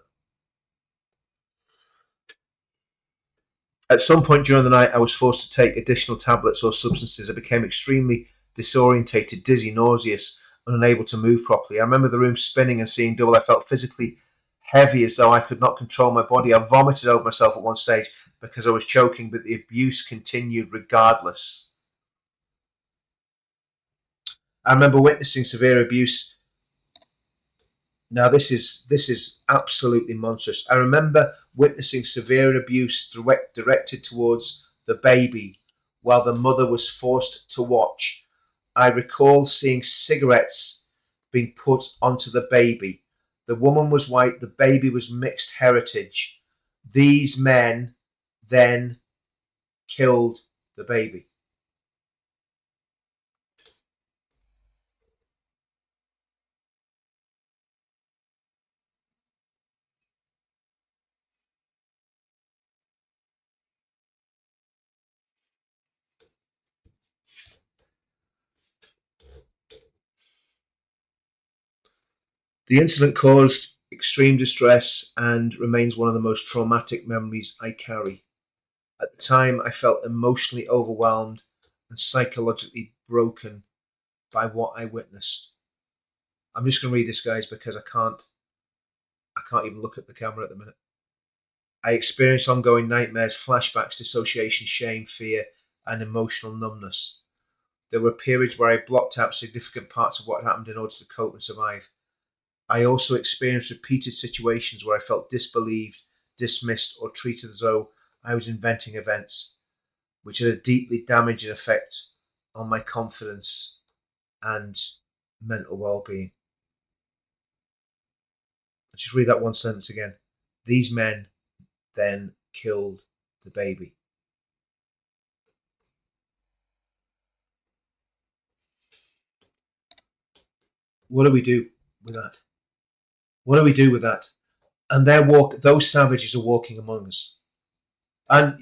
At some point during the night, I was forced to take additional tablets or substances. I became extremely disorientated, dizzy, nauseous, and unable to move properly. I remember the room spinning and seeing double. I felt physically heavy, as though I could not control my body. I vomited over myself at one stage because I was choking, but the abuse continued regardless. I remember witnessing severe abuse Now this is absolutely monstrous. I remember witnessing severe abuse directed towards the baby while the mother was forced to watch. I recall seeing cigarettes being put onto the baby. The woman was white, the baby was mixed heritage. These men then killed the baby. The incident caused extreme distress and remains one of the most traumatic memories I carry. At the time, I felt emotionally overwhelmed and psychologically broken by what I witnessed. I'm just going to read this, guys, because I can't even look at the camera at the minute. I experienced ongoing nightmares, flashbacks, dissociation, shame, fear, and emotional numbness. There were periods where I blocked out significant parts of what happened in order to cope and survive. I also experienced repeated situations where I felt disbelieved, dismissed, or treated as though I was inventing events, which had a deeply damaging effect on my confidence and mental well-being. Let's just read that one sentence again. These men then killed the baby. What do we do with that? What do we do with that? And those savages are walking among us. And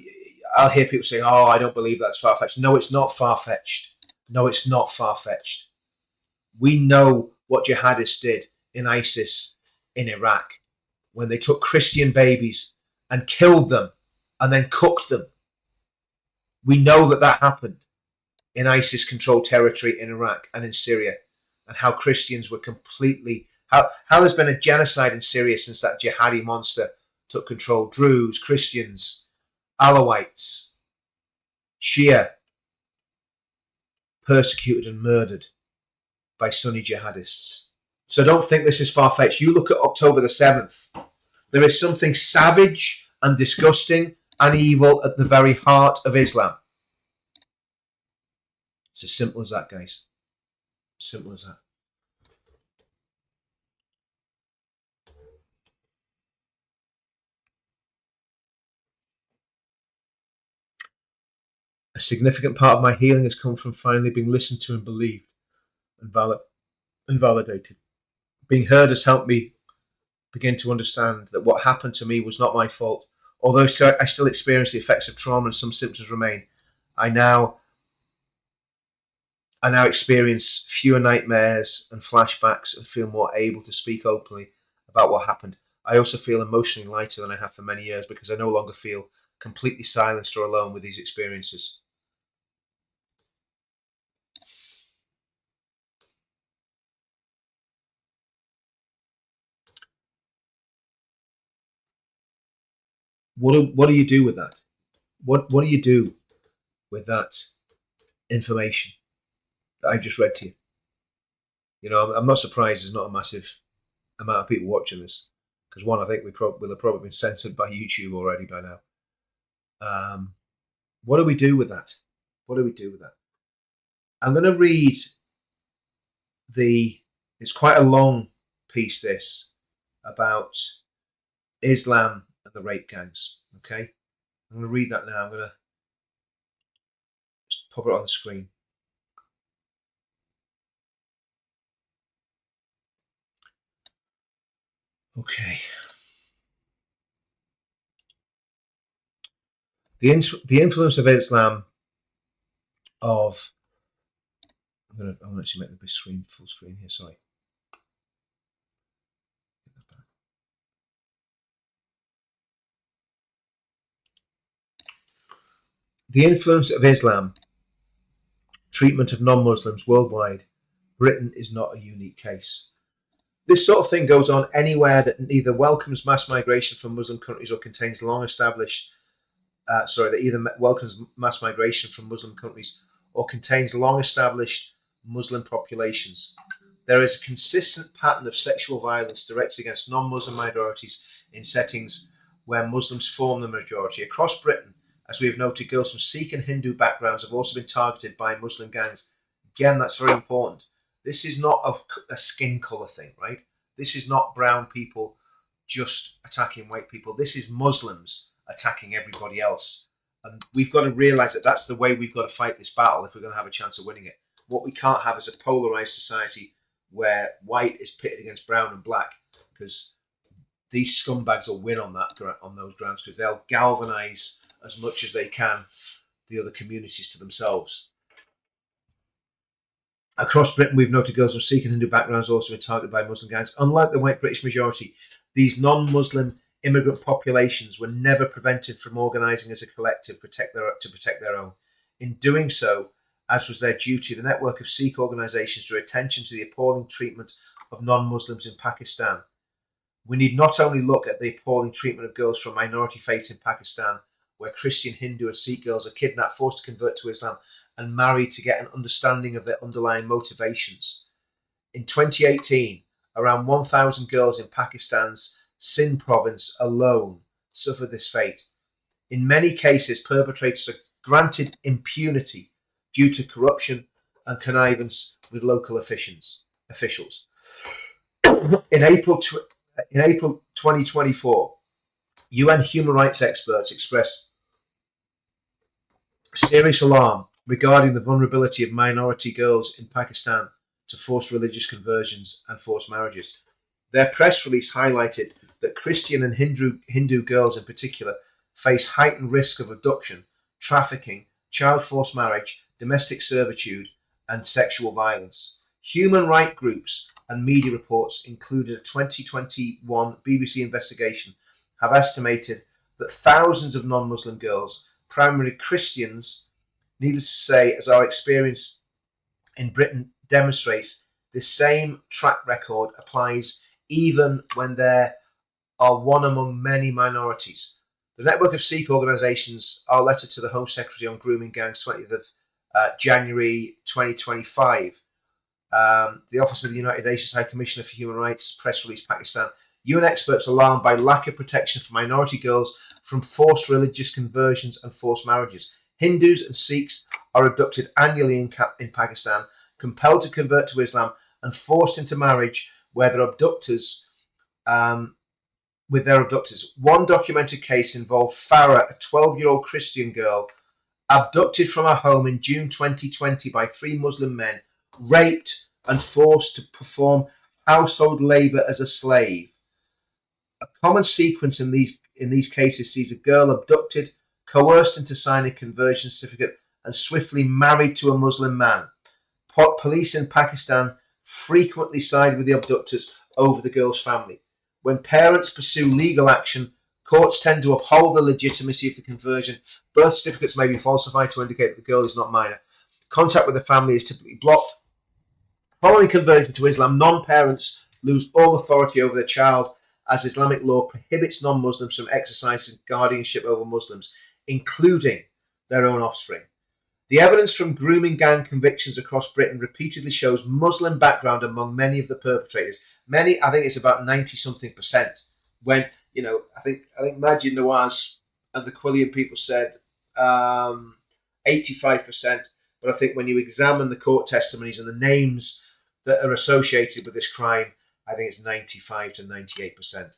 I'll hear people say, oh, I don't believe that's far-fetched. No, it's not far-fetched. No, it's not far-fetched. We know what jihadists did in ISIS in Iraq when they took Christian babies and killed them and then cooked them. We know that happened in ISIS-controlled territory in Iraq and in Syria, and how Christians were completely... How there's been a genocide in Syria since that jihadi monster took control. Druze, Christians, Alawites, Shia, persecuted and murdered by Sunni jihadists. So don't think this is far-fetched. You look at October the 7th. There is something savage and disgusting and evil at the very heart of Islam. It's as simple as that, guys. Simple as that. A significant part of my healing has come from finally being listened to and believed and validated. Being heard has helped me begin to understand that what happened to me was not my fault. Although I still experience the effects of trauma and some symptoms remain, I now experience fewer nightmares and flashbacks and feel more able to speak openly about what happened. I also feel emotionally lighter than I have for many years because I no longer feel completely silenced or alone with these experiences. What do you do with that? What do you do with that information that I've just read to you? You know, I'm not surprised there's not a massive amount of people watching this, because one, I think will have probably been censored by YouTube already by now. What do we do with that? What do we do with that? I'm going to read it's quite a long piece, this, about Islam and the rape gangs. Okay, I'm going to read that now. I'm going to just pop it on the screen. Okay. The influence of Islam of... I'm going to actually make the screen full screen here, sorry. The influence of Islam, treatment of non-Muslims worldwide. Britain is not a unique case. This sort of thing goes on anywhere that neither welcomes mass migration from Muslim countries or contains long-established... that either welcomes mass migration from Muslim countries or contains long-established Muslim populations. there is a consistent pattern of sexual violence directed against non-Muslim minorities in settings where Muslims form the majority. Across Britain, as we have noted, girls from Sikh and Hindu backgrounds have also been targeted by Muslim gangs. Again, that's very important. This is not a skin colour thing, right? This is not brown people just attacking white people. This is Muslims attacking everybody else. And we've got to realise that that's the way we've got to fight this battle if we're going to have a chance of winning it. What we can't have is a polarised society where white is pitted against brown and black, because these scumbags will win on those grounds, because they'll galvanise as much as they can the other communities to themselves. Across Britain, we've noted girls from Sikh and Hindu backgrounds also been targeted by Muslim gangs. Unlike the white British majority, these non-Muslim immigrant populations were never prevented from organising as a collective to protect their own. In doing so, as was their duty, the network of Sikh organisations drew attention to the appalling treatment of non-Muslims in Pakistan. We need not only look at the appalling treatment of girls from minority faiths in Pakistan, where Christian, Hindu and Sikh girls are kidnapped, forced to convert to Islam and married to get an understanding of their underlying motivations. In 2018, around 1,000 girls in Pakistan's Sindh province alone suffered this fate. In many cases, perpetrators are granted impunity due to corruption and connivance with local officials. In April 2024, UN human rights experts expressed serious alarm regarding the vulnerability of minority girls in Pakistan to forced religious conversions and forced marriages. Their press release highlighted that Christian and Hindu girls in particular face heightened risk of abduction, trafficking, child forced marriage, domestic servitude, and sexual violence. Human rights groups and media reports, including a 2021 BBC investigation, have estimated that thousands of non-Muslim girls, primarily Christians, needless to say, as our experience in Britain demonstrates, this same track record applies even when there are one among many minorities. The network of Sikh organisations, our letter to the Home Secretary on grooming gangs, 20th of January 2025, the Office of the United Nations High Commissioner for Human Rights, press release, Pakistan. UN experts alarmed by lack of protection for minority girls from forced religious conversions and forced marriages. Hindus and Sikhs are abducted annually in Pakistan, compelled to convert to Islam and forced into marriage with their abductors. One documented case involved Farah, a 12-year-old Christian girl, abducted from her home in June 2020 by 3 Muslim men, raped and forced to perform household labour as a slave. A common sequence in these cases sees a girl abducted, coerced into signing a conversion certificate, and swiftly married to a Muslim man. Police in Pakistan frequently side with the abductors over the girl's family. When parents pursue legal action, courts tend to uphold the legitimacy of the conversion. Birth certificates may be falsified to indicate that the girl is not minor. Contact with the family is typically blocked. Following conversion to Islam, non-parents lose all authority over their child, as Islamic law prohibits non-Muslims from exercising guardianship over Muslims, including their own offspring. The evidence from grooming gang convictions across Britain repeatedly shows Muslim background among many of the perpetrators. Many, I think it's about 90-something%. When, I think Majid Nawaz and the Quillian people said 85%. But I think when you examine the court testimonies and the names that are associated with this crime, I think it's 95 to 98%.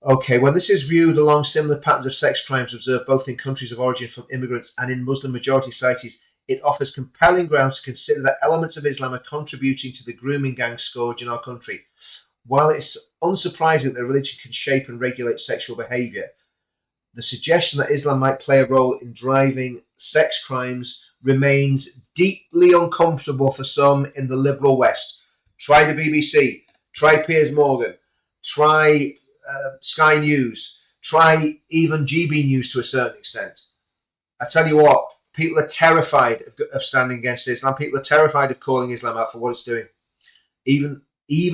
Okay, when this is viewed along similar patterns of sex crimes observed both in countries of origin from immigrants and in Muslim majority societies, it offers compelling grounds to consider that elements of Islam are contributing to the grooming gang scourge in our country. While it's unsurprising that the religion can shape and regulate sexual behaviour, the suggestion that Islam might play a role in driving sex crimes remains deeply uncomfortable for some in the liberal West. Try the BBC, try Piers Morgan, try Sky News, try even GB News to a certain extent. I tell you what, people are terrified of standing against Islam. People are terrified of calling Islam out for what it's doing. Even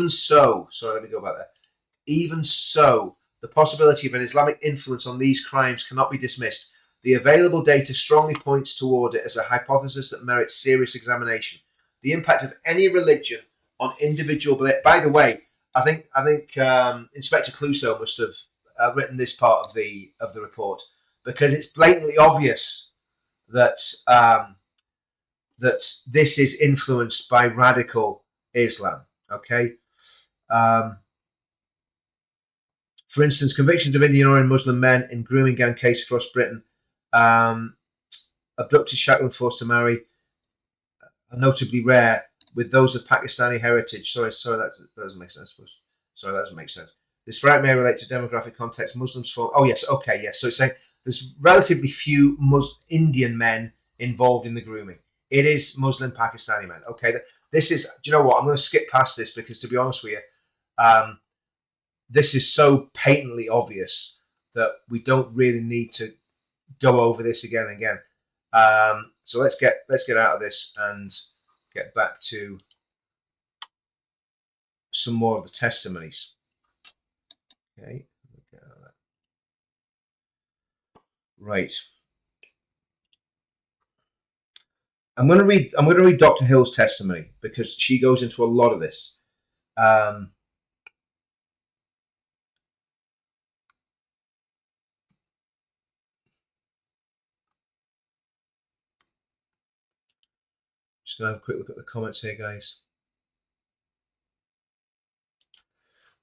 so, the possibility of an Islamic influence on these crimes cannot be dismissed. The available data strongly points toward it as a hypothesis that merits serious examination. The impact of any religion on individual. By the way, I think Inspector Clouseau must have written this part of the report, because it's blatantly obvious that that this is influenced by radical Islam. Okay. For instance, convictions of Indian origin Muslim men in grooming gang case across Britain, abducted, shackled, and forced to marry, are notably rare, with those of Pakistani heritage. Sorry, that doesn't make sense. Sorry, that doesn't make sense. This fact may relate to demographic context. Muslims fall. Oh yes, okay, yes. So it's saying there's relatively few Indian men involved in the grooming. It is Muslim Pakistani men. Okay, this is. Do you know what? I'm going to skip past this, because, to be honest with you, this is so patently obvious that we don't really need to go over this again and again. So let's get out of this and get back to some more of the testimonies. Okay, right. I'm going to read Dr. Hill's testimony, because she goes into a lot of this. Just going to have a quick look at the comments here, guys.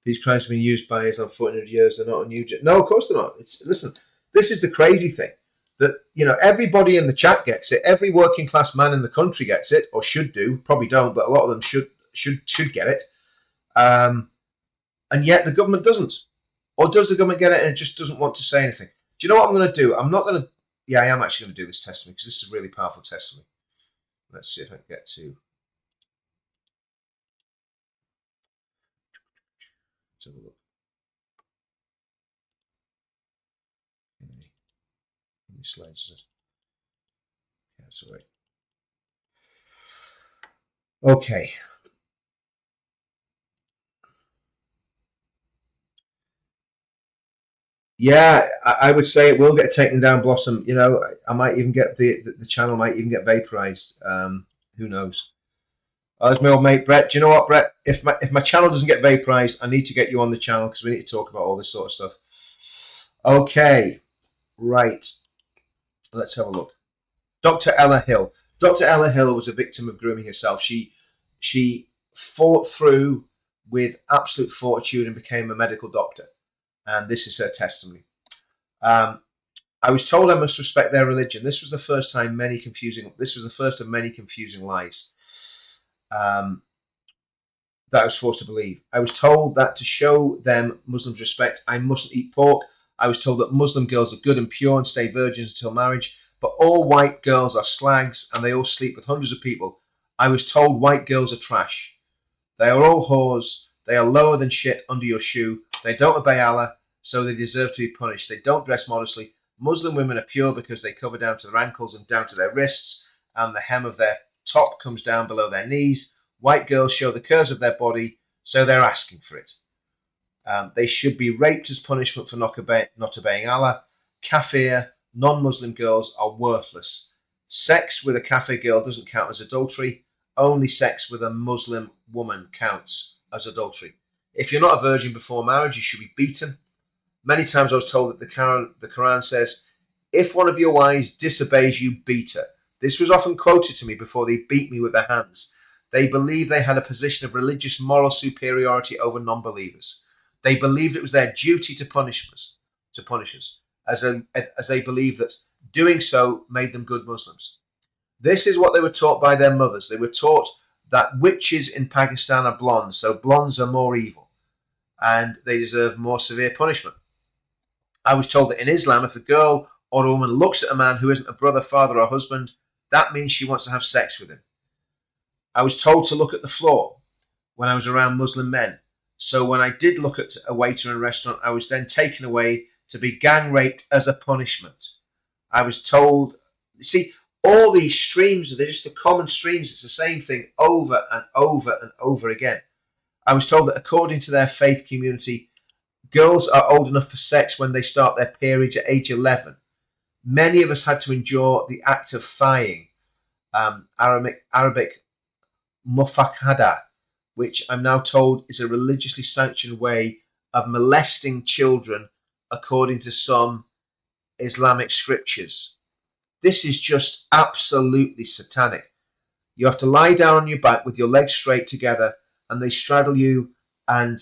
These crimes have been used by Islam for 400 years. They're not unusual. No, of course they're not. Listen, this is the crazy thing. That, everybody in the chat gets it. Every working class man in the country gets it, or should do. Probably don't, but a lot of them should get it. And yet the government doesn't. Or does the government get it and it just doesn't want to say anything? Do you know what I'm going to do? I'm not going to... Yeah, I am actually going to do this testimony, because this is a really powerful testimony. Let's see if I can get to... Let's have a look. Okay. How many slides is it? Yeah, that's all right. Okay. Yeah, I would say it will get taken down, Blossom. I might even get the channel might even get vaporized. Who knows? Oh, there's my old mate Brett. Do you know what, Brett? If my channel doesn't get vaporized, I need to get you on the channel, because we need to talk about all this sort of stuff. Okay, right. Let's have a look. Dr. Ella Hill. Dr. Ella Hill was a victim of grooming herself. She fought through with absolute fortitude and became a medical doctor. And this is her testimony. I was told I must respect their religion. This was the first of many confusing lies that I was forced to believe. I was told that to show them Muslims respect, I mustn't eat pork. I was told that Muslim girls are good and pure and stay virgins until marriage, but all white girls are slags and they all sleep with hundreds of people. I was told white girls are trash. They are all whores. They are lower than shit under your shoe. They don't obey Allah, so they deserve to be punished. They don't dress modestly. Muslim women are pure because they cover down to their ankles and down to their wrists, and the hem of their top comes down below their knees. White girls show the curves of their body, so they're asking for it. They should be raped as punishment for not obeying Allah. Kafir, non-Muslim girls are worthless. Sex with a kafir girl doesn't count as adultery. Only sex with a Muslim woman counts as adultery. If you're not a virgin before marriage, you should be beaten. Many times I was told that the Quran says, if one of your wives disobeys you, beat her. This was often quoted to me before they beat me with their hands. They believed they had a position of religious moral superiority over non-believers. They believed it was their duty to punish us, as they believed that doing so made them good Muslims. This is what they were taught by their mothers. They were taught that witches in Pakistan are blonde, so blondes are more evil, and they deserve more severe punishment. I was told that in Islam, if a girl or a woman looks at a man who isn't a brother, father, or husband, that means she wants to have sex with him. I was told to look at the floor when I was around Muslim men. So when I did look at a waiter in a restaurant, I was then taken away to be gang raped as a punishment. I was told, you see, all these streams, they're just the common streams. It's the same thing over and over and over again. I was told that according to their faith community, girls are old enough for sex when they start their periods at age 11. Many of us had to endure the act of thighying, Arabic mufakada, which I'm now told is a religiously sanctioned way of molesting children according to some Islamic scriptures. This is just absolutely satanic. You have to lie down on your back with your legs straight together, and they straddle you and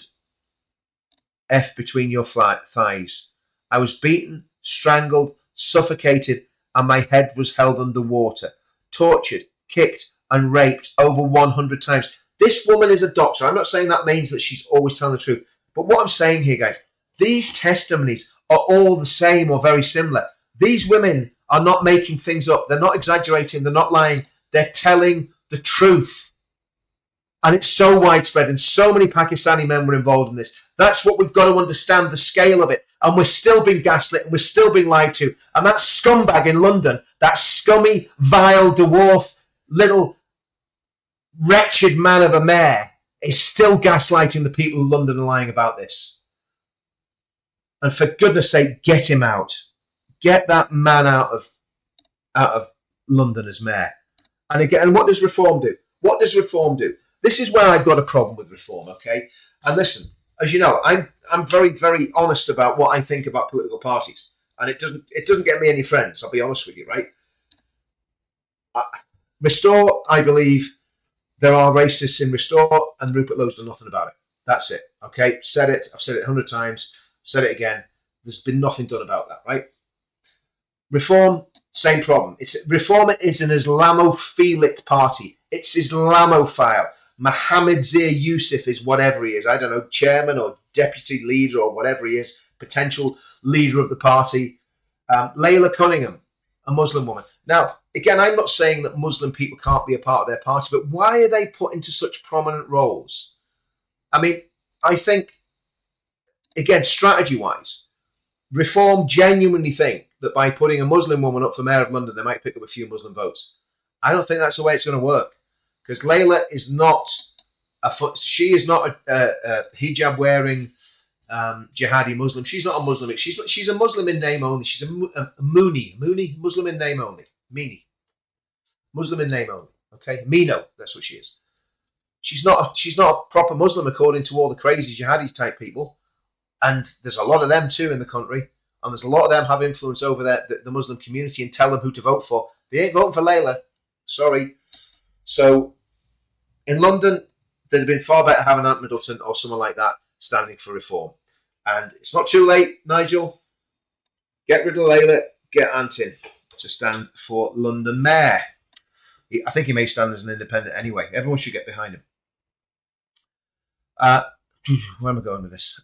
F between your thighs. I was beaten, strangled, suffocated, and my head was held under water, tortured, kicked, and raped over 100 times. This woman is a doctor. I'm not saying that means that she's always telling the truth. But what I'm saying here, guys, these testimonies are all the same or very similar. These women are not making things up. They're not exaggerating. They're not lying. They're telling the truth. And it's so widespread, and so many Pakistani men were involved in this. That's what we've got to understand, the scale of it. And we're still being gaslit, and we're still being lied to. And that scumbag in London, that scummy, vile, dwarf, little wretched man of a mayor, is still gaslighting the people of London and lying about this. And for goodness sake, get him out. Get that man out of London as mayor. And again, and what does reform do? What does reform do? This is where I've got a problem with reform, okay? And listen, as you know, I'm very, very honest about what I think about political parties. And it doesn't get me any friends, I'll be honest with you, right? Restore, I believe there are racists in Restore, and Rupert Lowe's done nothing about it. That's it, okay? Said it, I've said it 100 times, said it again. There's been nothing done about that, right? Reform, same problem. Reform is an Islamophilic party. It's Islamophile. Mohammed Zia Yusuf is whatever he is. I don't know, chairman or deputy leader or whatever he is, potential leader of the party. Layla Cunningham, a Muslim woman. Now, again, I'm not saying that Muslim people can't be a part of their party, but why are they put into such prominent roles? I mean, I think, again, strategy-wise, Reform genuinely think that by putting a Muslim woman up for Mayor of London, they might pick up a few Muslim votes. I don't think that's the way it's going to work. Because Layla is not a hijab-wearing jihadi Muslim. She's not a Muslim. She's a Muslim in name only. She's a Mooni, Muslim in name only. Meanie, Muslim in name only. Okay, Mino, that's what she is. She's not a proper Muslim according to all the crazy jihadi type people. And there's a lot of them too in the country, and there's a lot of them have influence over the Muslim community and tell them who to vote for. They ain't voting for Layla. Sorry. So in London, they'd have been far better having Ant Middleton or someone like that standing for reform. And it's not too late, Nigel. Get rid of Layla, get Ant in to stand for London Mayor. I think he may stand as an independent anyway. Everyone should get behind him. Where am I going with this?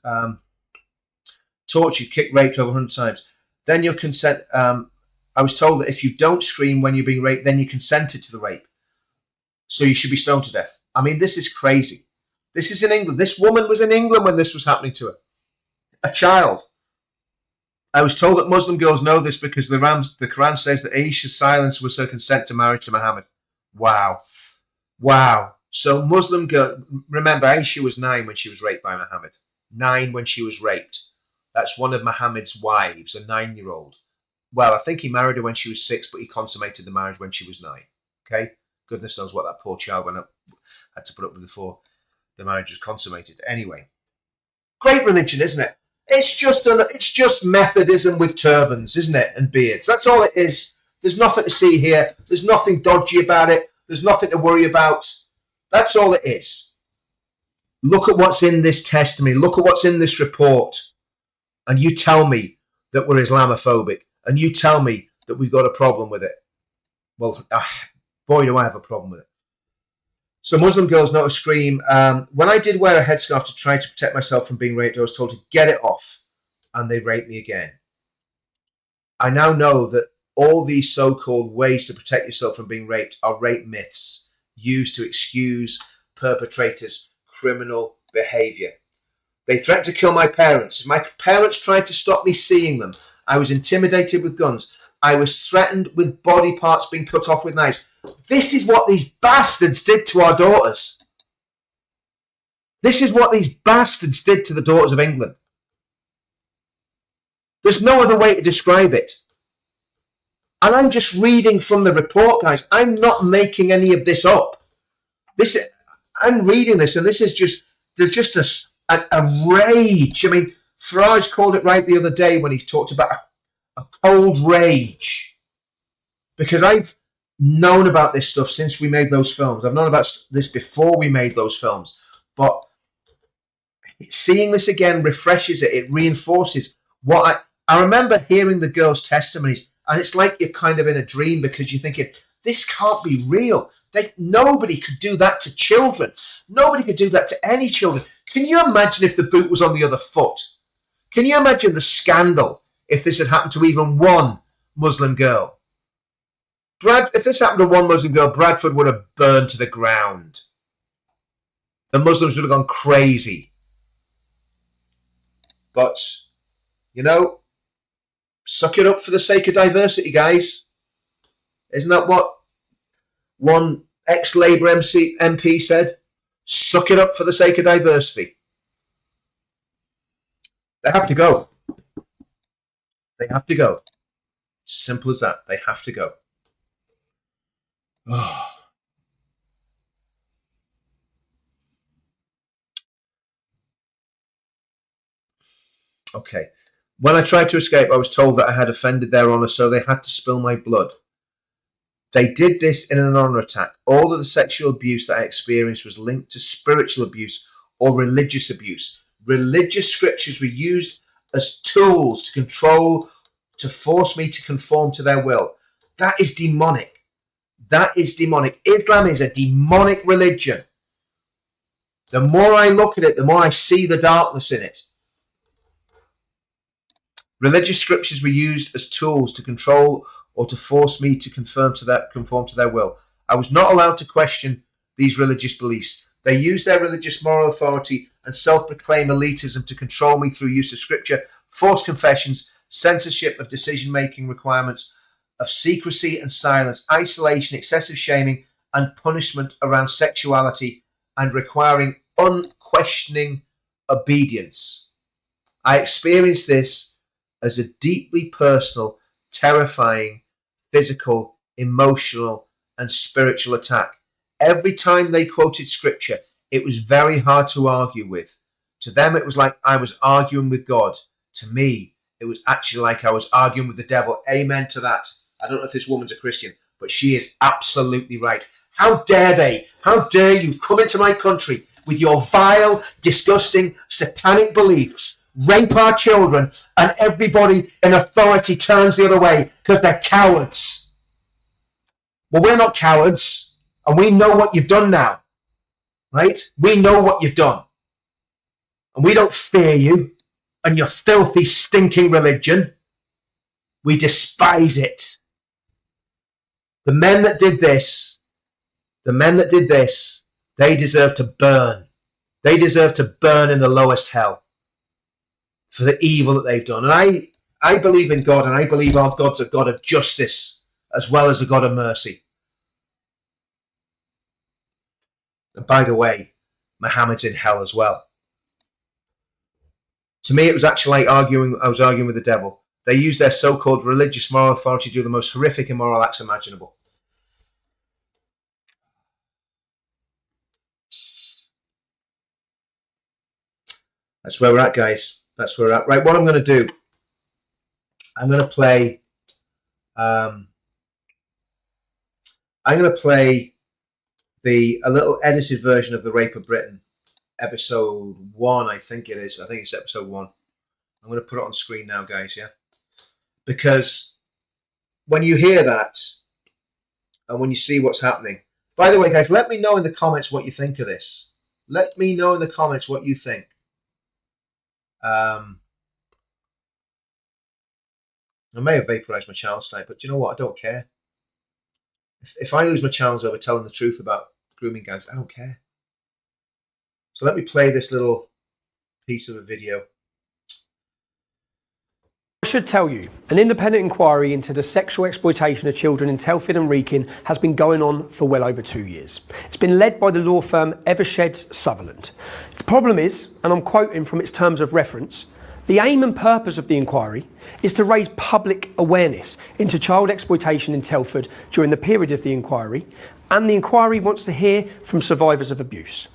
Tortured, kicked, raped over 100 times. Then your consent. I was told that if you don't scream when you're being raped, then you consented to the rape. So you should be stoned to death. I mean, this is crazy. This is in England. This woman was in England when this was happening to her. A child. I was told that Muslim girls know this because the Quran says that Aisha's silence was her consent to marriage to Muhammad. Wow. Wow. So Muslim girl, remember Aisha was 9 when she was raped by Muhammad. 9 when she was raped. That's one of Muhammad's wives, a 9-year-old. Well, I think he married her when she was 6, but he consummated the marriage when she was 9. Okay? Goodness knows what that poor child had to put up with before the marriage was consummated. Anyway. Great religion, isn't it? It's just Methodism with turbans, isn't it? And beards. That's all it is. There's nothing to see here. There's nothing dodgy about it. There's nothing to worry about. That's all it is. Look at what's in this testimony. Look at what's in this report. And you tell me that we're Islamophobic. And you tell me that we've got a problem with it. Well, boy, do I have a problem with it. So Muslim girls know to scream. When I did wear a headscarf to try to protect myself from being raped, I was told to get it off. And they raped me again. I now know that all these so-called ways to protect yourself from being raped are rape myths used to excuse perpetrators' criminal behaviour. They threatened to kill my parents. My parents tried to stop me seeing them. I was intimidated with guns. I was threatened with body parts being cut off with knives. This is what these bastards did to our daughters. This is what these bastards did to the daughters of England. There's no other way to describe it. And I'm just reading from the report, guys. I'm not making any of this up. I'm reading this, and this is just, there's just a rage. I mean, Farage called it right the other day when he talked about a cold rage. Because I've known about this stuff since we made those films. I've known about this before we made those films. But seeing this again refreshes it. It reinforces what I remember hearing the girls' testimonies, and it's like you're kind of in a dream because you're thinking, this can't be real. Nobody could do that to children. Nobody could do that to any children. Can you imagine if the boot was on the other foot? Can you imagine the scandal if this had happened to even one Muslim girl? If this happened to one Muslim girl, Bradford would have burned to the ground. The Muslims would have gone crazy. But, you know, suck it up for the sake of diversity, guys. Isn't that what one ex-Labour MP said? Suck it up for the sake of diversity. They have to go. They have to go. It's as simple as that. They have to go. Oh. Okay. When I tried to escape, I was told that I had offended their honour, so they had to spill my blood. They did this in an honour attack. All of the sexual abuse that I experienced was linked to spiritual abuse or religious abuse. Religious scriptures were used as tools to control, to force me to conform to their will. That is demonic. That is demonic. Islam is a demonic religion. The more I look at it, the more I see the darkness in it. Religious scriptures were used as tools to control or to force me to conform to their will. I was not allowed to question these religious beliefs. They used their religious moral authority and self-proclaimed elitism to control me through use of scripture, forced confessions, censorship of decision-making requirements, of secrecy and silence, isolation, excessive shaming, and punishment around sexuality, and requiring unquestioning obedience. I experienced this as a deeply personal, terrifying, physical, emotional, and spiritual attack. Every time they quoted scripture, it was very hard to argue with. To them, it was like I was arguing with God. To me, it was actually like I was arguing with the devil. Amen to that. I don't know if this woman's a Christian, but she is absolutely right. How dare they? How dare you come into my country with your vile, disgusting, satanic beliefs, rape our children, and everybody in authority turns the other way because they're cowards. Well, we're not cowards, and we know what you've done now, right? We know what you've done, and we don't fear you and your filthy, stinking religion. We despise it. The men that did this, they deserve to burn. They deserve to burn in the lowest hell for the evil that they've done. And I believe in God, and I believe our God's a God of justice as well as a God of mercy. And by the way, Muhammad's in hell as well. To me, it was actually like I was arguing with the devil. They used their so-called religious moral authority to do the most horrific immoral acts imaginable. That's where we're at, guys. That's where we're at. Right, what I'm going to do, I'm going to play a little edited version of the Rape of Britain, episode 1, I think it is. I think it's episode 1. I'm going to put it on screen now, guys, yeah? Because when you hear that, and when you see what's happening, by the way, guys, let me know in the comments what you think of this. Let me know in the comments what you think. I may have vaporized my channels tonight, but you know what? I don't care. If I lose my channels over telling the truth about grooming gangs, I don't care. So let me play this little piece of a video. I should tell you, an independent inquiry into the sexual exploitation of children in Telford and Wrekin has been going on for well over 2 years. It's been led by the law firm Eversheds Sutherland. The problem is, and I'm quoting from its terms of reference, The aim and purpose of the inquiry is to raise public awareness into child exploitation in Telford during the period of the inquiry, and the inquiry wants to hear from survivors of abuse.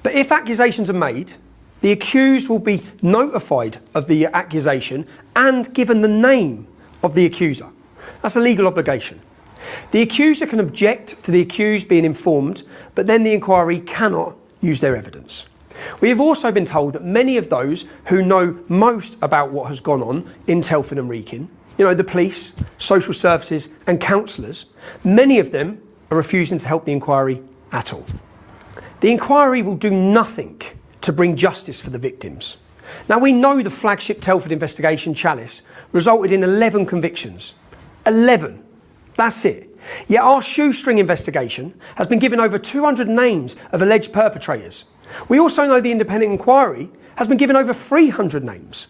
But if accusations are made, the accused will be notified of the accusation and given the name of the accuser. That's a legal obligation. The accuser can object to the accused being informed, but then the inquiry cannot use their evidence. We have also been told that many of those who know most about what has gone on in Telford and Wrekin, the police, social services and counsellors, many of them are refusing to help the inquiry at all. The inquiry will do nothing to bring justice for the victims. Now, we know the flagship Telford investigation, Chalice, resulted in 11 convictions. 11. That's it. Yet our shoestring investigation has been given over 200 names of alleged perpetrators. We also know the independent inquiry has been given over 300 names.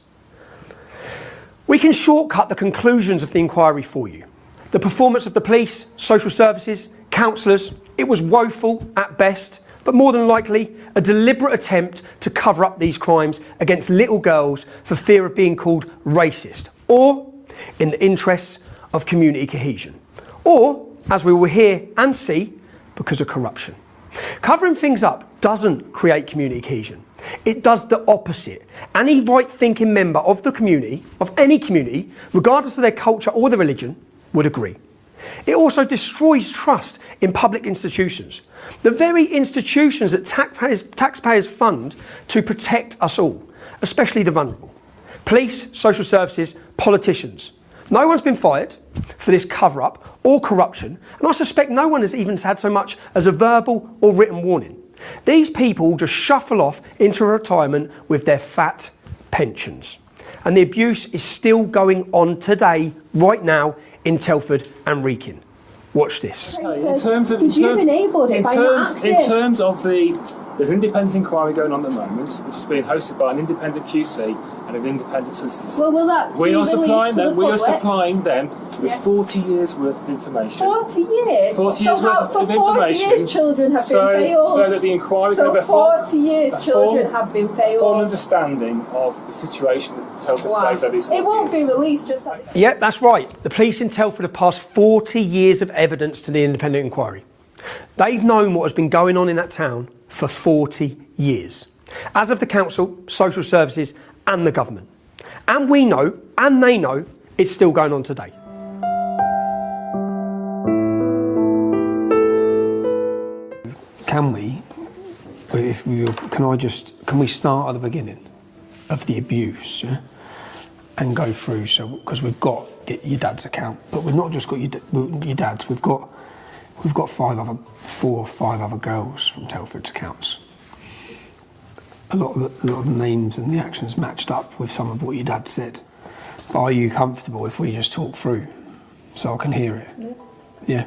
We can shortcut the conclusions of the inquiry for you. The performance of the police, social services, counsellors, it was woeful at best, but more than likely a deliberate attempt to cover up these crimes against little girls for fear of being called racist, or in the interests of community cohesion, or, as we will hear and see, because of corruption. Covering things up doesn't create community cohesion. It does the opposite. Any right-thinking member of the community, of any community, regardless of their culture or their religion, would agree. It also destroys trust in public institutions, the very institutions that taxpayers fund to protect us all, especially the vulnerable. Police, social services, politicians. No one's been fired for this cover-up or corruption, and I suspect no one has even had so much as a verbal or written warning. These people just shuffle off into retirement with their fat pensions. And the abuse is still going on today, right now, in Telford and Wrekin. Watch this. In terms of there's an independent inquiry going on at the moment, which is being hosted by an independent QC and an independent solicitor. Well, will that we are supplying them. We are supplying them with 40 years worth of information. 40 years. 40 years worth of information. 40 years, children have been failed. So that the inquiry can have a 40 years, children have been failed. Full understanding of the situation that Telford stays at. It won't be released just like. Yep, that's right. The police in Telford have passed 40 years of evidence to the independent inquiry. They've known what has been going on in that town for 40 years, as of the council, social services and the government. And we know, and they know, it's still going on today. Can we start at the beginning of the abuse, yeah? And go through, because we've got your dad's account, but we've not just got your dad's, we've got 4 or 5 other girls from Telford's accounts. A lot of the names and the actions matched up with some of what your dad said. But are you comfortable if we just talk through so I can hear it? Yeah.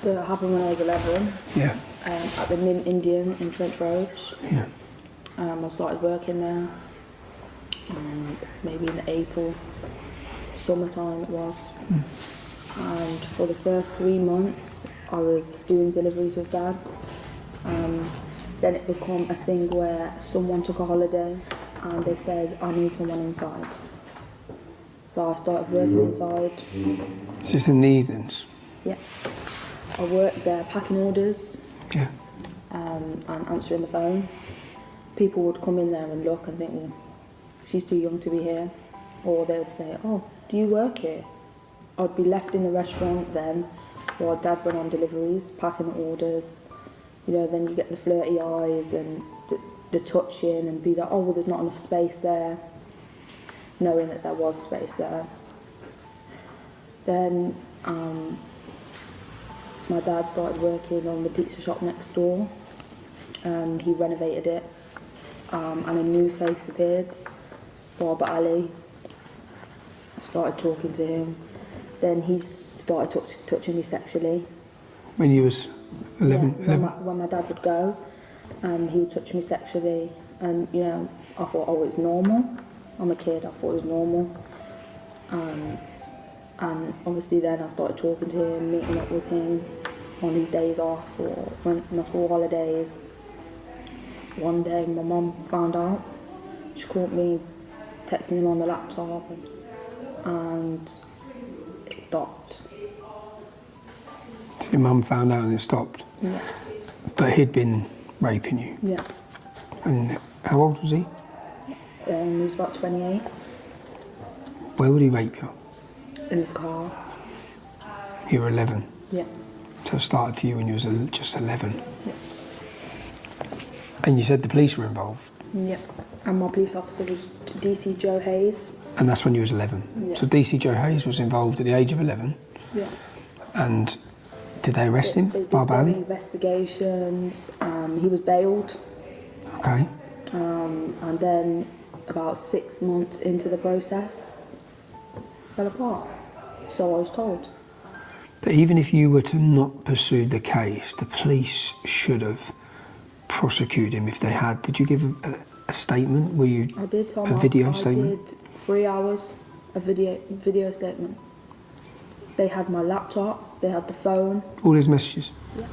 That happened when I was 11. Yeah. At the Mint Indian in Trench Roads. Yeah. I started working there. Maybe in April, summertime it was. And for the first 3 months, I was doing deliveries with Dad. Then it became a thing where someone took a holiday and they said, I need someone inside. So I started working inside. Is this in the evenings? Yeah. I worked there packing orders. Yeah. And answering the phone. People would come in there and look and think, well, she's too young to be here. Or they would say, oh, do you work here? I'd be left in the restaurant then while Dad went on deliveries, packing the orders. Then you get the flirty eyes and the touching and be like, oh, well, there's not enough space there, knowing that there was space there. Then my dad started working on the pizza shop next door, and he renovated it, and a new face appeared, Barber Ali. I started talking to him. Then he started touching me sexually. When you was 11? Yeah, when my dad would go, he would touch me sexually, and I thought, oh, it's normal. I'm a kid, I thought it was normal. And obviously then I started talking to him, meeting up with him on his days off or when my school holidays. One day my mum found out, She caught me texting him on the laptop and it stopped. So your mum found out and it stopped? Yeah. But he'd been raping you? Yeah. And how old was he? He was about 28. Where would he rape you? In his car. You were 11? Yeah. So it started for you when you was just 11? Yeah. And you said the police were involved? Yeah. And my police officer was DC Joe Hayes. And that's when you was 11? Yeah. So DC Joe Hayes was involved at the age of 11? Yeah. And did they arrest him, They did Barbali? investigations. He was bailed. Okay. And then about 6 months into the process, fell apart. So I was told. But even if you were to not pursue the case, the police should have prosecuted him if they had. Did you give a statement? Were you I did tell a video statement? I did 3 hours of video statement. They had my laptop, they had the phone. All his messages? Yeah.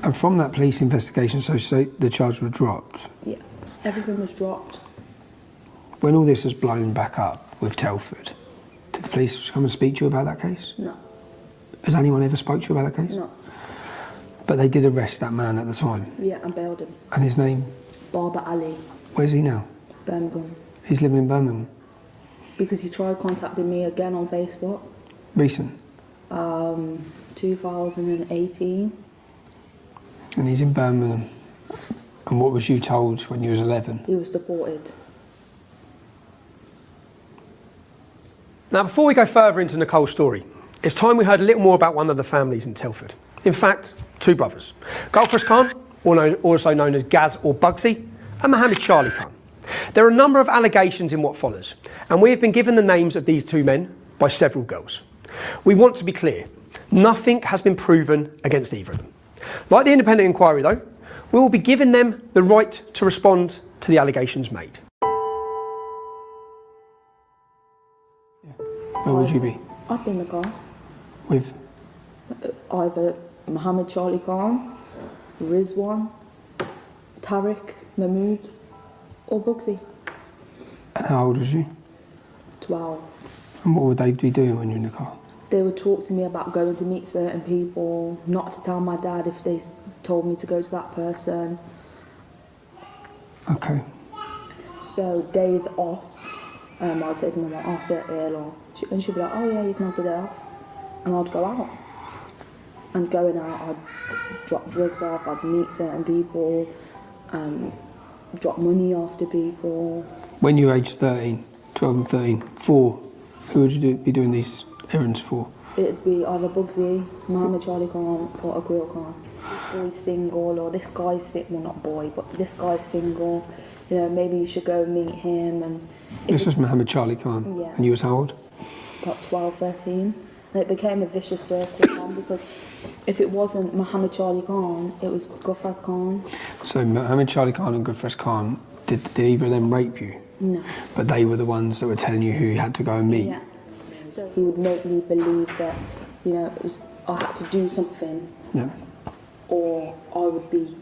And from that police investigation, so say the charges were dropped. Yeah, everything was dropped. When all this was blown back up with Telford, did the police come and speak to you about that case? No. Has anyone ever spoke to you about that case? No. But they did arrest that man at the time. Yeah, and bailed him. And his name? Barber Ali, Where's he now? Birmingham. He's living in Birmingham. Because he tried contacting me again on Facebook. Recent. 2018. And he's in Birmingham. And what was you told when you was 11? He was deported. Now, before we go further into Nicole's story, it's time we heard a little more about one of the families in Telford. In fact, 2 brothers. Gulfrez Khan, also known as Gaz or Bugsy, and Mohammed Charlie Khan. There are a number of allegations in what follows, and we have been given the names of these 2 men by several girls. We want to be clear, nothing has been proven against either of them. Like the independent inquiry though, we will be giving them the right to respond to the allegations made. Where would you be? I'd be in the car. With? Either Mohammed Charlie Khan, Rizwan, Tariq, Mahmood, or Bugsy. And how old was you? 12. And what would they be doing when you're in the car? They would talk to me about going to meet certain people, not to tell my dad if they told me to go to that person. Okay. So days off, I'd say to my mum, I feel ill, or and she'd be like, oh yeah, you can have the day off. And I'd go out. And going out, I'd drop drugs off, I'd meet certain people, drop money off to people. When you were aged 13, 12 and 13, who would you be doing these errands for? It'd be either Bugsy, Mohammed Charlie Khan, or Aguil Khan. This boy's single, or this guy's single, well not boy, but this guy's single, you know, maybe you should go and meet him. And This was Mohammed Charlie Khan? Yeah. And you was how old? About 12, 13. And it became a vicious circle, because if it wasn't Mohammed Charlie Khan, it was Gufraz Khan. So Mohammed Charlie Khan and Gufraz Khan, did either of them rape you? No. But they were the ones that were telling you who you had to go and meet? Yeah. So he would make me believe that, you know, I had to do something, Yeah. or I would be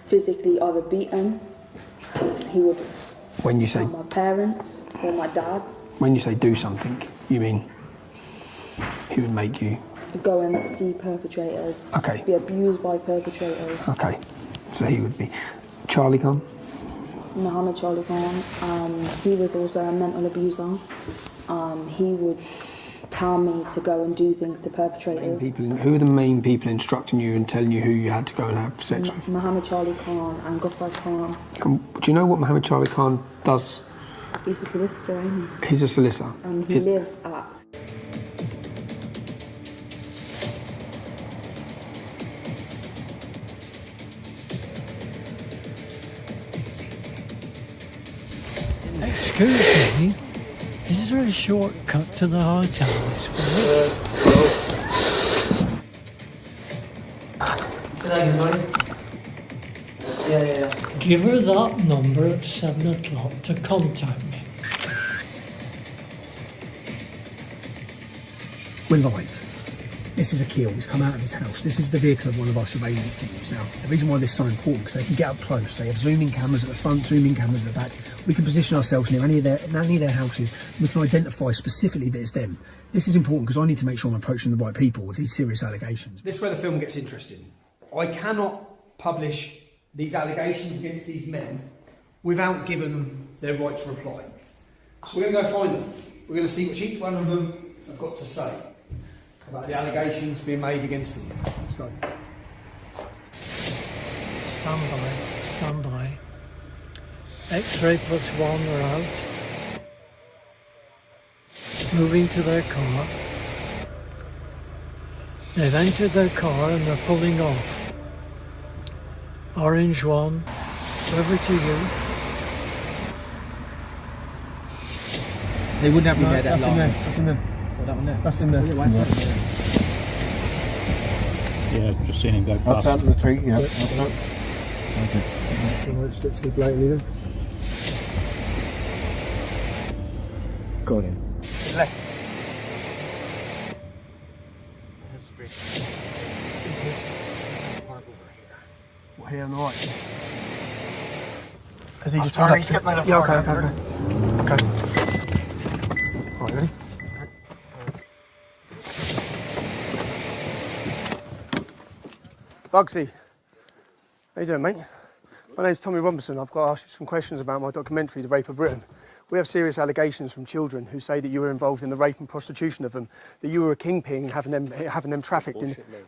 physically either beaten. He would When you say tell my parents or my dad. when you say do something, you mean he would make you? Go and see perpetrators. Okay. Be abused by perpetrators. Okay. So he would be Charlie Khan. Mohammed Charlie Khan. He was also a mental abuser. He would tell me to go and do things to perpetrators. Who are the main people instructing you and telling you who you had to go and have sex with? Mohammed Charlie Khan and Gufraz Khan. Do you know what Mohammed Charlie Khan does? He's a solicitor, isn't he? He's a solicitor. And he lives at... Excuse me, is there a shortcut to the hotel this way? Give her that number at 7 o'clock to contact me. Will I wait? This is a keel. He's come out of his house. This is the vehicle of one of our surveillance teams. Now, the reason why this is so important because they can get up close. They have zooming cameras at the front, zooming cameras at the back. We can position ourselves near any of their houses. We can identify specifically that it's them. This is important because I need to make sure I'm approaching the right people with these serious allegations. This is where the film gets interesting. I cannot publish these allegations against these men without giving them their right to reply. So we're going to go find them. We're going to see what each one of them have got to say about the allegations being made against them. Let's go. Stand by. X-ray +1 are out. Moving to their car. They've entered their car and they're pulling off. Orange 1, over to you. They wouldn't have been there that long. That's in there. Oh, that one there? That's in there. Yeah, just seen him go past. That's out of the tree, yeah. Okay. Let's keep blatantly then. Got him. Left. What, here on the right? Has he just turned up? Yeah, okay. Right, ready? Bugsy, how you doing, mate? My name's Tommy Robinson. I've got to ask you some questions about my documentary, The Rape of Britain. We have serious allegations from children who say that you were involved in the rape and prostitution of them, that you were a kingpin having them trafficked.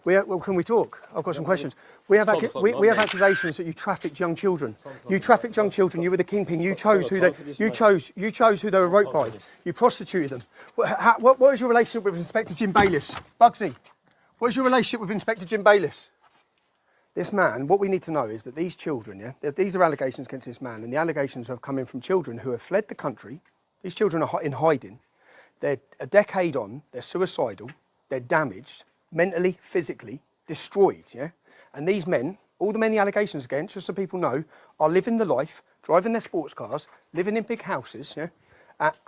Well, can we talk? I've got some questions. We have accusations that you trafficked young children. You trafficked young children. You were the kingpin. You chose who they were raped by. You prostituted them. What is your relationship with Inspector Jim Bayliss? Bugsy, what is your relationship with Inspector Jim Bayliss? This man, what we need to know is that these children, these are allegations against this man, and the allegations have come in from children who have fled the country. These children are in hiding. They're a decade on, they're suicidal, they're damaged, mentally, physically, destroyed, And these men, all the men the allegations against, just so people know, are living the life, driving their sports cars, living in big houses,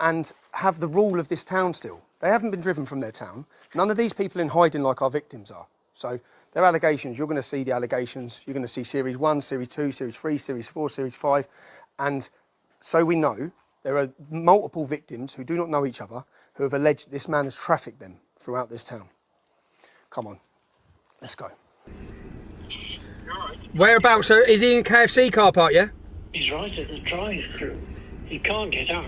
and have the rule of this town still. They haven't been driven from their town. None of these people in hiding like our victims are. So, their allegations, you're going to see the allegations, you're going to see Series 1, Series 2, Series 3, Series 4, Series 5, and so we know there are multiple victims who do not know each other who have alleged this man has trafficked them throughout this town. Come on, let's go. Whereabouts, sir? Is he in KFC car park, yeah? He's right at the drive-through. He can't get out.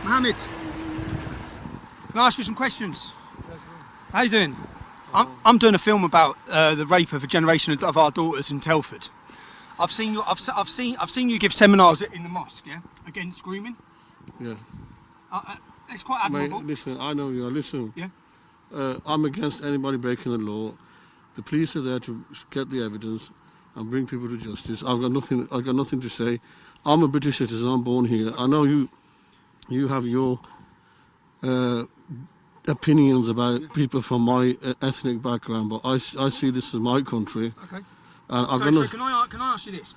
Mohammed, can I ask you some questions? How you doing? I'm doing a film about the rape of a generation of our daughters in Telford. I've seen you give seminars in the mosque, against grooming. Yeah. It's quite admirable. Mate, listen, I know you are. Listen. Yeah. I'm against anybody breaking the law. The police are there to get the evidence and bring people to justice. I've got nothing to say. I'm a British citizen. I'm born here. I know you have your opinions about people from my ethnic background, but I see this as my country. Okay. So can I ask you this?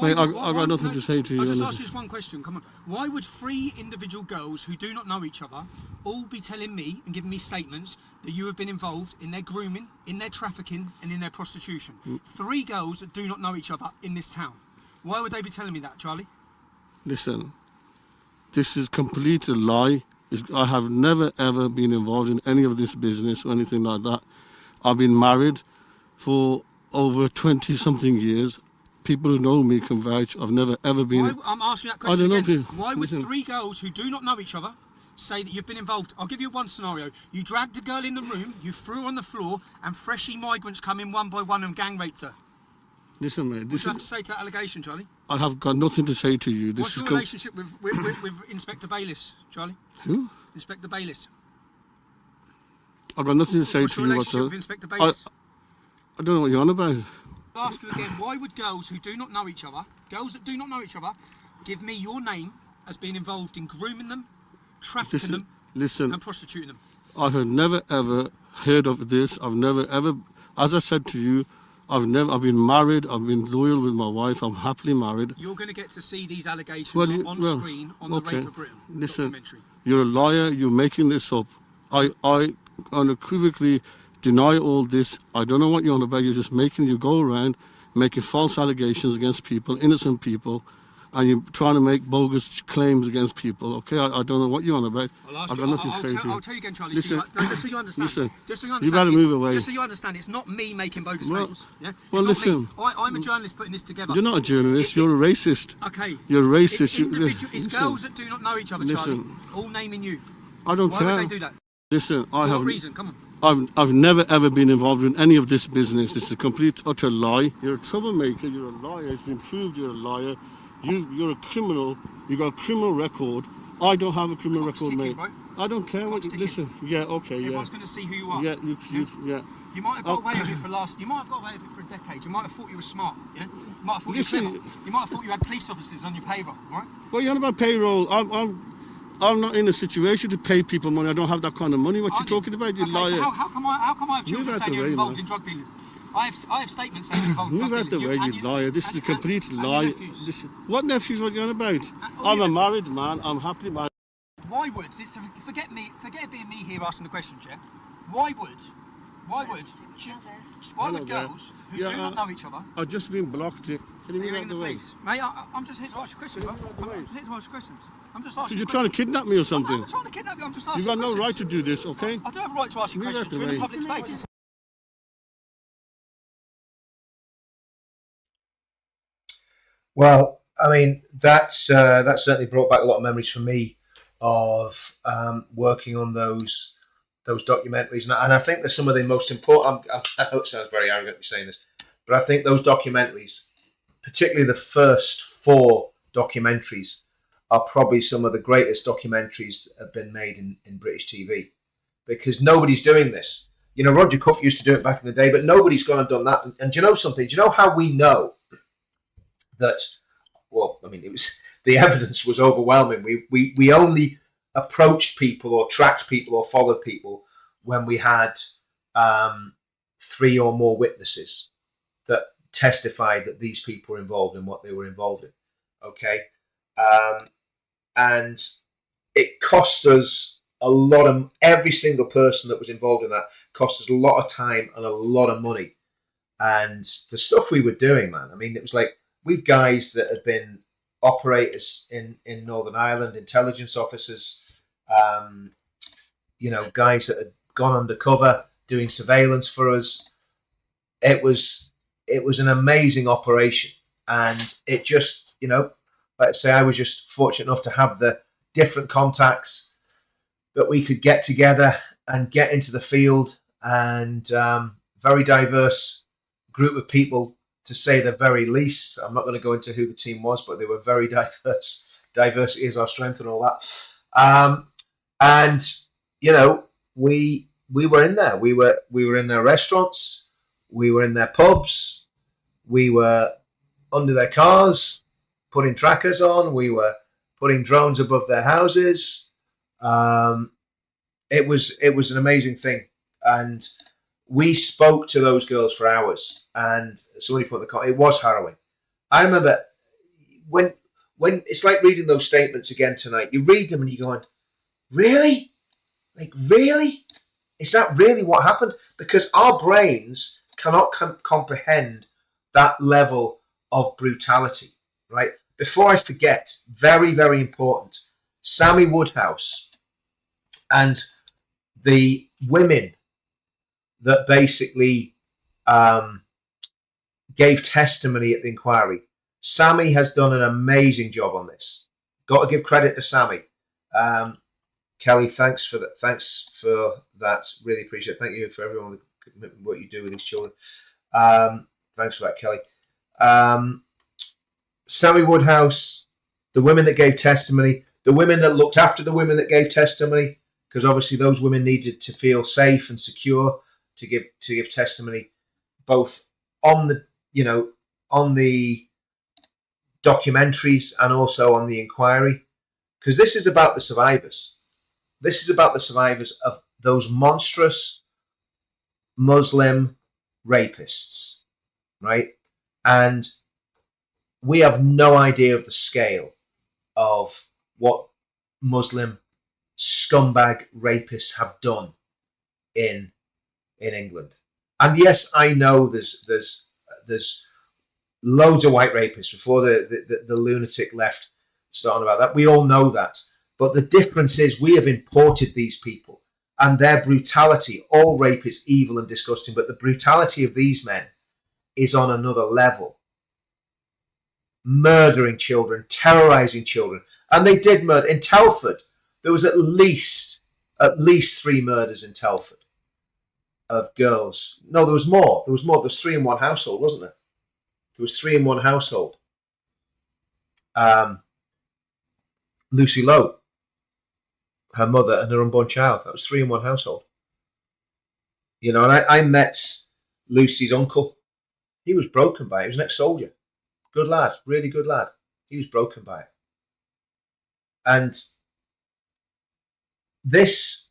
I've got nothing to say to you. I'll just ask you this one question. Come on. Why would 3 individual girls who do not know each other all be telling me and giving me statements that you have been involved in their grooming, in their trafficking, and in their prostitution? 3 girls that do not know each other in this town. Why would they be telling me that, Charlie? Listen. This is complete a lie. I have never ever been involved in any of this business or anything like that. I've been married for over 20-something years. People who know me can vouch. I've never ever been. I'm asking that question again. Why would listen. 3 girls who do not know each other say that you've been involved? I'll give you one scenario. You dragged a girl in the room, you threw her on the floor, and freshly migrants come in one by one and gang raped her. Listen, mate. What do you have to say to that allegation, Charlie? I have got nothing to say to you. What's your relationship with Inspector Bayliss, Charlie? Who? Inspector Bayliss. I've got nothing to say What's to your you relationship with Inspector Bayliss? I don't know what you're on about. I'll ask you again, why would girls who do not know each other, give me your name as being involved in grooming them, trafficking them, and prostituting them? I have never ever heard of this. I've never ever, as I said to you, I've been married. I've been loyal with my wife. I'm happily married. You're going to get to see these allegations on screen on the Rape of Britain documentary. You're a liar. You're making this up. I unequivocally deny all this. I don't know what you're on about. You're just you go around making false allegations against people, innocent people, and you're trying to make bogus claims against people. Okay, I don't know what you're on about. I've got nothing to say to you. I'll tell you again, Charlie. Listen, just so you understand. Listen, just so you understand. you better move away. Just so you understand, it's not me making bogus claims. Yeah. Well, listen. I'm a journalist putting this together. You're not a journalist. You're a racist. Okay. You're a racist. It's girls that do not know each other, Charlie. All naming you. I don't care. Why would they do that? Listen, For what reason? Come on. I've never ever been involved in any of this business. This is a complete utter lie. You're a troublemaker. You're a liar. It's been proved you're a liar. You're a criminal. You got a criminal record. I don't have a criminal record, mate. Right? I don't care what you listen. Yeah, okay, Everyone's going to see who you are. Yeah, yeah. You might have got away with it You might have got away with it for a decade. You might have thought you were smart. Yeah. You might have thought you were clever. You might have thought you had police officers on your payroll. Right? Well, you're on about payroll. I'm not in a situation to pay people money. I don't have that kind of money. What you talking about? You liar. So how come I have children saying you're involved in drug dealing? I have statements saying you're involved in drug dealing. Move out the way, you liar. This is a complete lie. What nephews? What are you on about? I'm a married man. I'm happily married. Why would forget it being me here asking the question, Jeff? Why would girls who do not know each other? I've just been blocked. Can you move out the way? Mate, I'm just here to ask you questions. I'm just here to ask you questions. I'm just asking. You're trying to kidnap me or something? I'm not trying to kidnap you. I'm just asking. You've got no right to do this, okay? I do have a right to ask you questions. We're in a public space. Well, I mean, that certainly brought back a lot of memories for me of working on those documentaries, and I think they're some of the most important. I know it sounds very arrogant me saying this, but I think those documentaries, particularly the first 4 documentaries, are probably some of the greatest documentaries that have been made in British TV, because nobody's doing this. You know, Roger Cook used to do it back in the day, but nobody's gone and done that. And do you know something? Do you know how we know that? Well, I mean, the evidence was overwhelming. We only approached people or tracked people or followed people when we had 3 or more witnesses that testified that these people were involved in what they were involved in. Okay. And it cost us a lot of, every single person that was involved in that cost us a lot of time and a lot of money. And the stuff we were doing, man, I mean, it was like, we guys that had been operators in Northern Ireland, intelligence officers, you know, guys that had gone undercover doing surveillance for us. It was an amazing operation, and it just, you know, let's say I was just fortunate enough to have the different contacts that we could get together and get into the field, and very diverse group of people, to say the very least. I'm not going to go into who the team was, but they were very diverse. Diversity is our strength and all that. And you know, we were in there. We were in their restaurants. We were in their pubs. We were under their cars, putting trackers on. We were putting drones above their houses. It was an amazing thing, and we spoke to those girls for hours, and somebody put in the comment, it was harrowing. I remember when it's like reading those statements again tonight. You read them and you're going, really? Like, really? Is that really what happened? Because our brains cannot comprehend that level of brutality, right? Before I forget, very, very important, Sammy Woodhouse and the women that basically gave testimony at the inquiry. Sammy has done an amazing job on this. Got to give credit to Sammy. Kelly, thanks for that. Thanks for that. Really appreciate it. Thank you for everyone, what you do with these children. Thanks for that, Kelly. Sammy Woodhouse, the women that gave testimony, the women that looked after the women that gave testimony, because obviously those women needed to feel safe and secure to give testimony, both on the, you know, on the documentaries and also on the inquiry, because this is about the survivors. This is about the survivors of those monstrous Muslim rapists. right? And we have no idea of the scale of what Muslim scumbag rapists have done in England. And yes, I know there's loads of white rapists before the lunatic left starting about that. We all know that. But the difference is we have imported these people and their brutality. All rape is evil and disgusting, but the brutality of these men is on another level. Murdering children, terrorizing children. And they did murder. In Telford, there was at least 3 murders in Telford of girls. No, there was more. There was 3 in one household, wasn't there? There was 3 in one household. Lucy Lowe, her mother and her unborn child. That was 3 in one household. You know, and I met Lucy's uncle. He was broken by it. He was an ex-soldier. Good lad, really good lad. He was broken by it. And this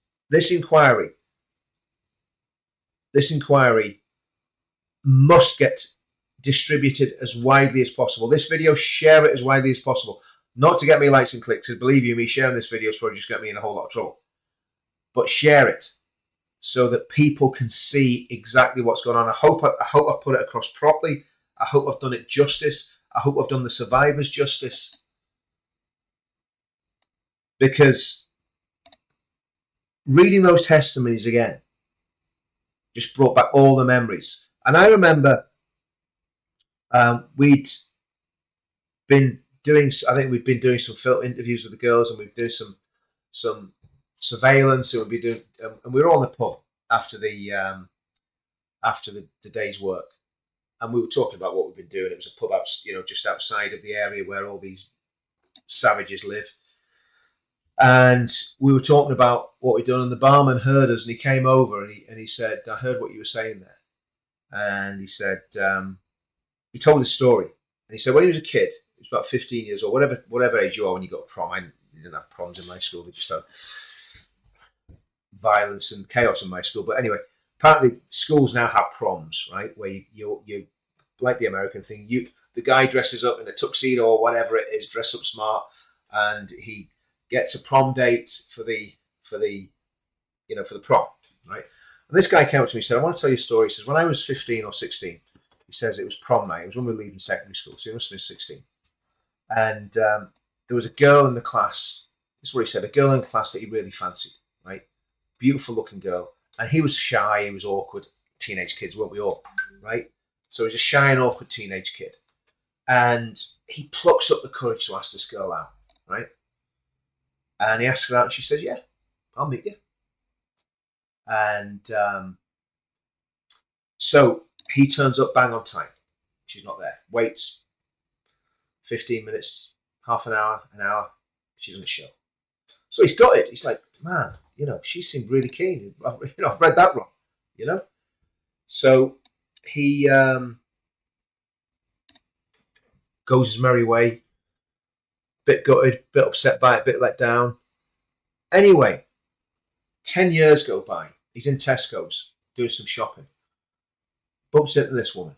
inquiry must get distributed as widely as possible. This video, share it as widely as possible. Not to get me likes and clicks, because believe you me, sharing this video is probably just get me in a whole lot of trouble. But share it so that people can see exactly what's going on. I hope I've put it across properly. I hope I've done it justice. I hope I've done the survivors justice. Because reading those testimonies again just brought back all the memories. And I remember we'd been doing some film interviews with the girls, and we'd do some surveillance, and we'd be doing, and we were on the pub after the day's work, and we were talking about what we've been doing. It was a pub out, just outside of the area where all these savages live. And we were talking about what we'd done, and the barman heard us, and he came over and he said, "I heard what you were saying there." And he said, he told his story. And he said when he was a kid, he was about 15 years old, whatever age you are when you got to prom. I didn't have proms in my school. They just had violence and chaos in my school. But anyway, apparently schools now have proms, right? Where you like the American thing. The guy dresses up in a tuxedo or whatever it is, dress up smart, and he gets a prom date for the prom, right? And this guy came up to me and said, "I want to tell you a story." He says, when I was 15 or 16, he says it was prom night. It was when we were leaving secondary school, so he must have been 16. And there was a girl in the class. This is what he said: a girl in class that he really fancied, right? Beautiful looking girl. And he was shy, he was awkward. Teenage kids, weren't we all, right? So he was a shy and awkward teenage kid. And he plucks up the courage to ask this girl out, right? And he asks her out, and she says, "Yeah, I'll meet you." And so he turns up bang on time. She's not there. Waits 15 minutes, half an hour, she doesn't show. So he's got it. He's like, man, she seemed really keen. I've read that wrong, So he goes his merry way, bit gutted, bit upset by it, bit let down. Anyway, 10 years go by. He's in Tesco's doing some shopping. Bumps into this woman.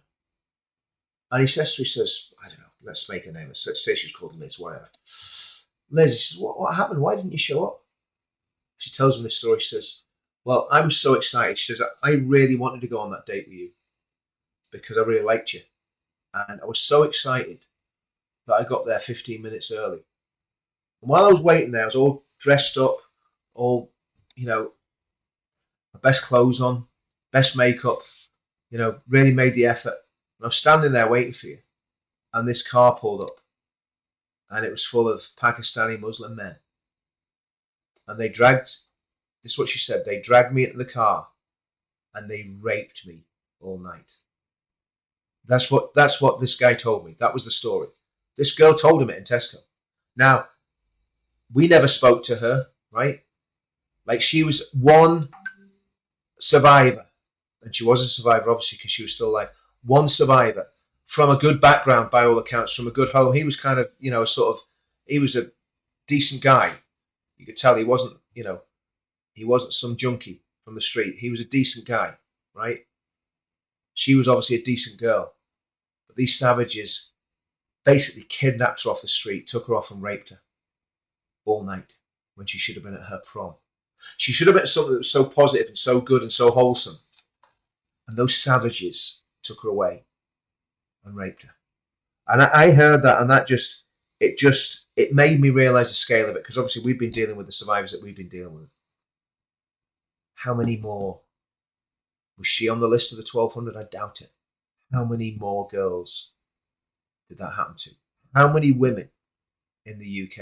And he says to her, he says, I don't know, let's make a name. Let's say she's called Liz, whatever. Liz, he says, what happened? Why didn't you show up? She tells him this story. She says, well, I was so excited. She says, I really wanted to go on that date with you because I really liked you. And I was so excited that I got there 15 minutes early. And while I was waiting there, I was all dressed up, all, my best clothes on, best makeup, really made the effort. And I was standing there waiting for you. And this car pulled up. And it was full of Pakistani Muslim men. And they this is what she said, they dragged me into the car and they raped me all night. That's what this guy told me. That was the story. This girl told him it in Tesco. Now, we never spoke to her, right? Like, she was one survivor. And she was a survivor, obviously, because she was still alive. One survivor from a good background, by all accounts, from a good home. He was kind of, he was a decent guy. You could tell he wasn't, he wasn't some junkie from the street. He was a decent guy, right? She was obviously a decent girl. But these savages basically kidnapped her off the street, took her off and raped her all night when she should have been at her prom. She should have been something that was so positive and so good and so wholesome. And those savages took her away and raped her. And I heard that, and that it made me realise the scale of it, because obviously we've been dealing with the survivors that we've been dealing with. How many more? Was she on the list of the 1,200? I doubt it. How many more girls did that happen to? How many women in the UK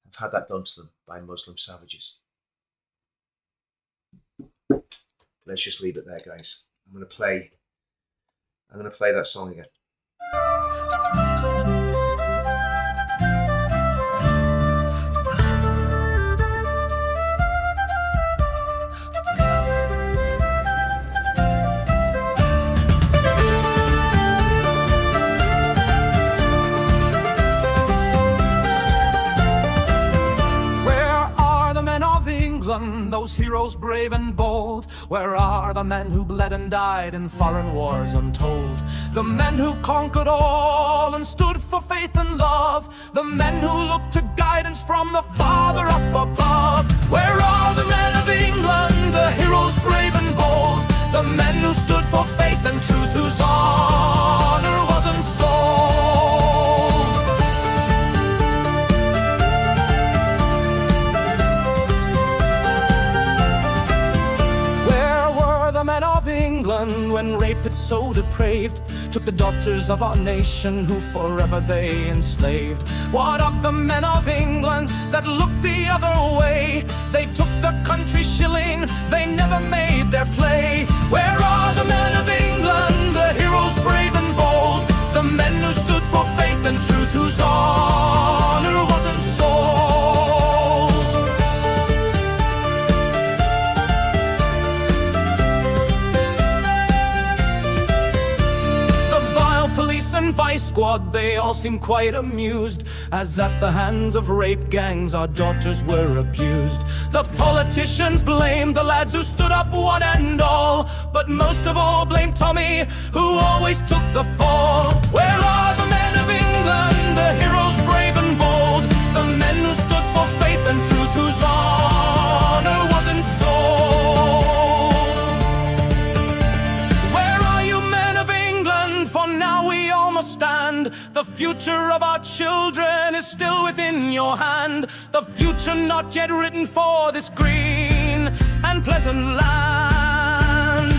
have had that done to them by Muslim savages? Let's just leave it there, guys. I'm going to play that song again. Those heroes brave and bold, where are the men who bled and died in foreign wars untold? The men who conquered all and stood for faith and love, the men who looked to guidance from the Father up above. Where are the men of England, the heroes brave and bold, the men who stood for faith and truth, whose honor wasn't sold? When Ruperts so depraved took the daughters of our nation, who forever they enslaved? What of the men of England that looked the other way? They took the country shilling, they never made their play. Where are the men of England, the heroes brave and bold, the men who stood for faith and truth, whose honor wasn't sold? And vice squad, they all seem quite amused, as at the hands of rape gangs our daughters were abused. The politicians blamed the lads who stood up one and all, but most of all blamed Tommy, who always took the fall. Where are the men of England, the heroes brave and bold, the men who stood for faith and truth, whose honor wasn't sold? For now we all must stand. The future of our children is still within your hand. The future not yet written for this green and pleasant land.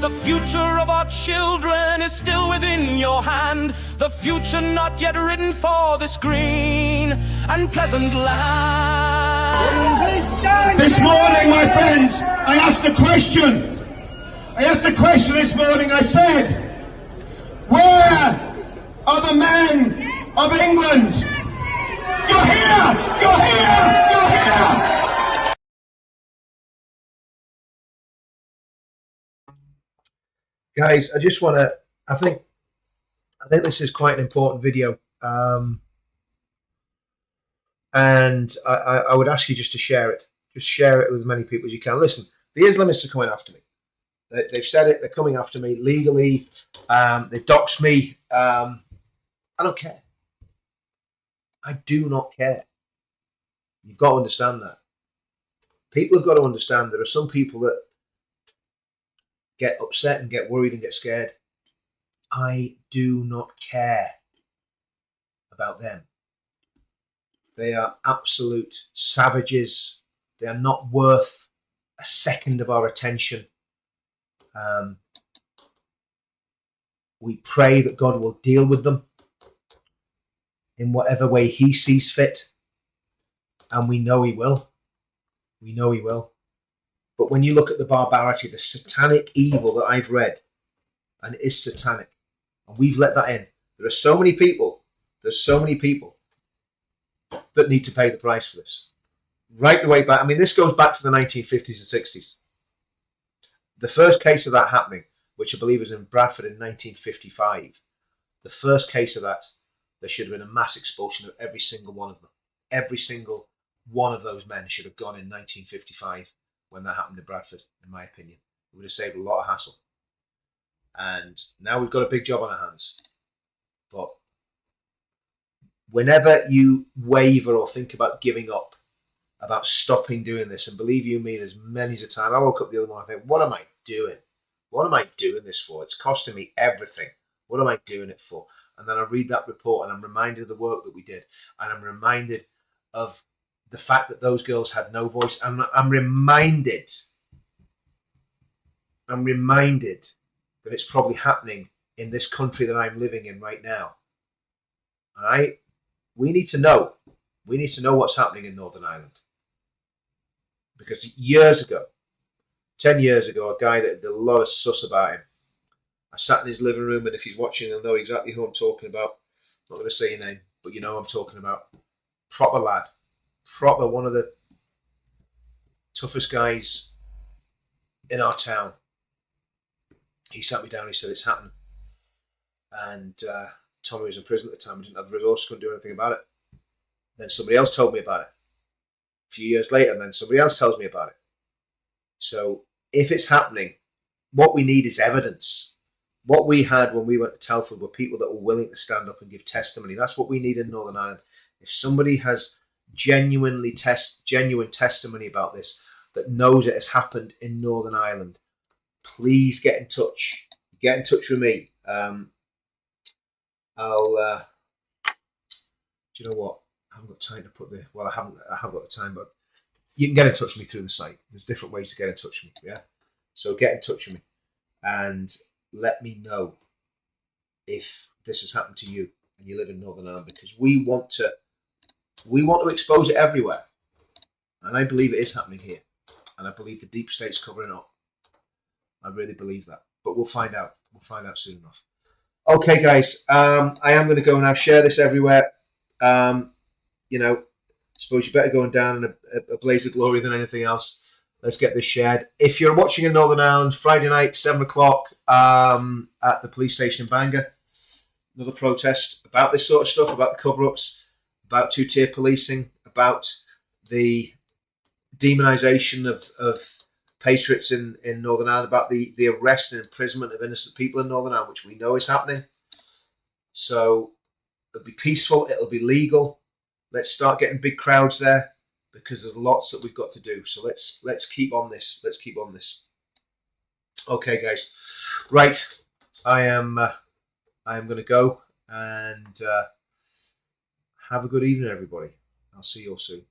The future of our children is still within your hand. The future not yet written for this green and pleasant land. This morning, my friends, I asked a question. This morning. I said, where are the men of England? You're here! You're here! You're here! Guys, I just want to, I think this is quite an important video. And I would ask you just to share it. Just share it with as many people as you can. Listen, the Islamists are coming after me. They've said it. They're coming after me legally. They've doxed me. I don't care. I do not care. You've got to understand that. People have got to understand there are some people that get upset and get worried and get scared. I do not care about them. They are absolute savages. They are not worth a second of our attention. We pray that God will deal with them. in whatever way he sees fit. And we know he will. We know he will. But when you look at the barbarity, the satanic evil that I've read, and it is satanic, and we've let that in. There are so many people, that need to pay the price for this. Right the way back, I mean, this goes back to the 1950s and 60s. The first case of that happening, which I believe was in Bradford in 1955, the first case of that, there should have been a mass expulsion of every single one of them. Every single one of those men should have gone in 1955 when that happened in Bradford, in my opinion. It would have saved a lot of hassle. And now we've got a big job on our hands. But whenever you waver or think about giving up, about stopping doing this, and believe you me, there's many a time I woke up the other morning and think, what am I doing? What am I doing this for? It's costing me everything. What am I doing it for? And then I read that report and I'm reminded of the work that we did. And I'm reminded of the fact that those girls had no voice. I'm reminded that it's probably happening in this country that I'm living in right now. All right? We need to know. We need to know what's happening in Northern Ireland. Because years ago, 10 years ago, a guy that did a lot of sus about him, I sat in his living room, and if he's watching, he'll know exactly who I'm talking about. I'm not going to say your name, but you know who I'm talking about. Proper lad. Proper, one of the toughest guys in our town. He sat me down and he said, it's happening. And Tommy was in prison at the time. I didn't have the resources, couldn't do anything about it. Then somebody else told me about it. A few years later, and then somebody else tells me about it. So if it's happening, what we need is evidence. What we had when we went to Telford were people that were willing to stand up and give testimony. That's what we need in Northern Ireland. If somebody has genuine testimony about this, that knows it has happened in Northern Ireland, please get in touch. Get in touch with me. Do you know what? I haven't got time to put I have got the time, but you can get in touch with me through the site. There's different ways to get in touch with me. Yeah. So get in touch with me and let me know if this has happened to you and you live in Northern Ireland, because we want to expose it everywhere. And I believe it is happening here. And I believe the deep state's covering it up. I really believe that. But we'll find out. We'll find out soon enough. Okay, guys. I am going to go now. Share this everywhere. You know, I suppose you're better going down in a blaze of glory than anything else. Let's get this shared. If you're watching in Northern Ireland, Friday night, 7 o'clock at the police station in Bangor, another protest about this sort of stuff, about the cover-ups, about two-tier policing, about the demonisation of patriots in Northern Ireland, about the arrest and imprisonment of innocent people in Northern Ireland, which we know is happening. So it'll be peaceful, it'll be legal. Let's start getting big crowds there, because there's lots that we've got to do. So let's keep on this. Let's keep on this. Okay, guys. Right. I am going to go, and have a good evening, everybody. I'll see you all soon.